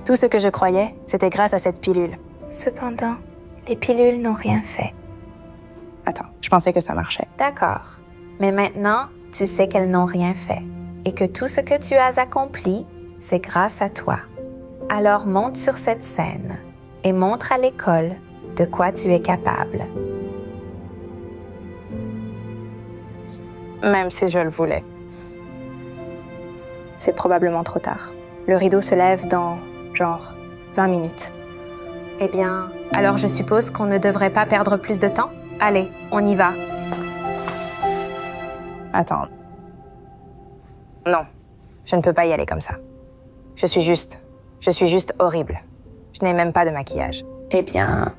Tout ce que je croyais, c'était grâce à cette pilule. Cependant, les pilules n'ont rien fait. Attends, je pensais que ça marchait. D'accord. Mais maintenant, tu sais qu'elles n'ont rien fait et que tout ce que tu as accompli, c'est grâce à toi. Alors monte sur cette scène et montre à l'école de quoi tu es capable. Même si je le voulais. C'est probablement trop tard. Le rideau se lève dans, genre, 20 minutes. Eh bien, alors je suppose qu'on ne devrait pas perdre plus de temps? Allez, on y va. Attends. Non, je ne peux pas y aller comme ça. Je suis juste horrible. Je n'ai même pas de maquillage. Eh bien,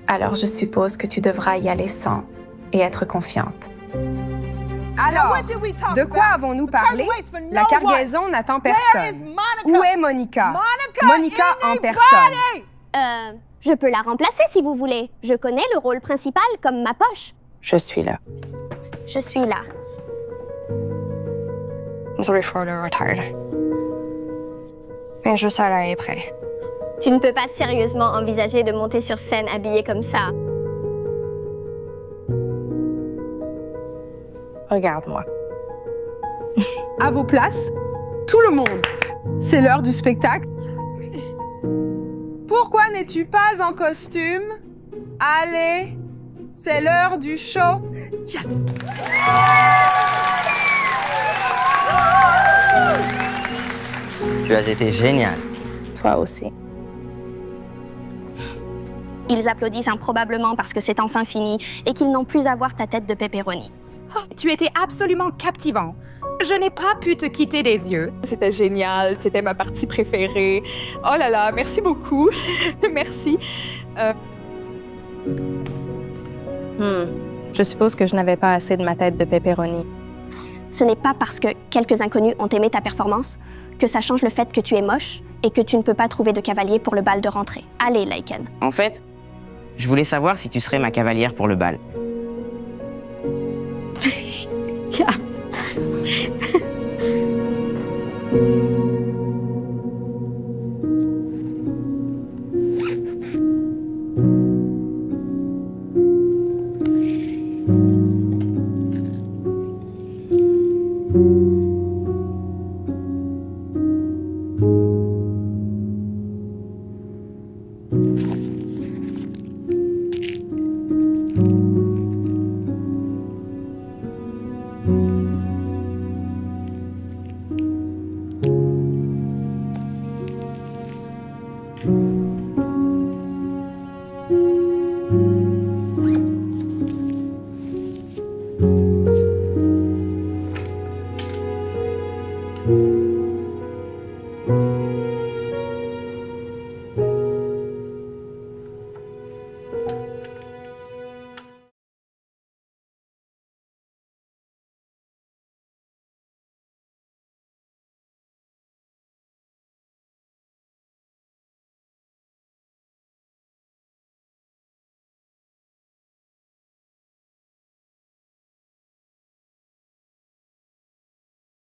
alors je suppose que tu devras y aller sans et être confiante. Alors, de quoi avons-nous parlé? La cargaison n'attend personne. Où est Monica? Monica en personne. Je peux la remplacer si vous voulez. Je connais le rôle principal comme ma poche. Je suis là. Je suis là. The reporter retired. Mais je serai là et prêt. Tu ne peux pas sérieusement envisager de monter sur scène habillée comme ça. Regarde-moi. À vos places, tout le monde. C'est l'heure du spectacle. Pourquoi n'es-tu pas en costume? Allez, c'est l'heure du show. Yes! Tu as été génial. Toi aussi. Ils applaudissent improbablement parce que c'est enfin fini et qu'ils n'ont plus à voir ta tête de pepperoni. Oh, tu étais absolument captivant. Je n'ai pas pu te quitter des yeux. C'était génial, c'était ma partie préférée. Oh là là, merci beaucoup. Merci. Je suppose que je n'avais pas assez de ma tête de pepperoni. Ce n'est pas parce que quelques inconnus ont aimé ta performance que ça change le fait que tu es moche et que tu ne peux pas trouver de cavalier pour le bal de rentrée. Allez, Laken. En fait, je voulais savoir si tu serais ma cavalière pour le bal.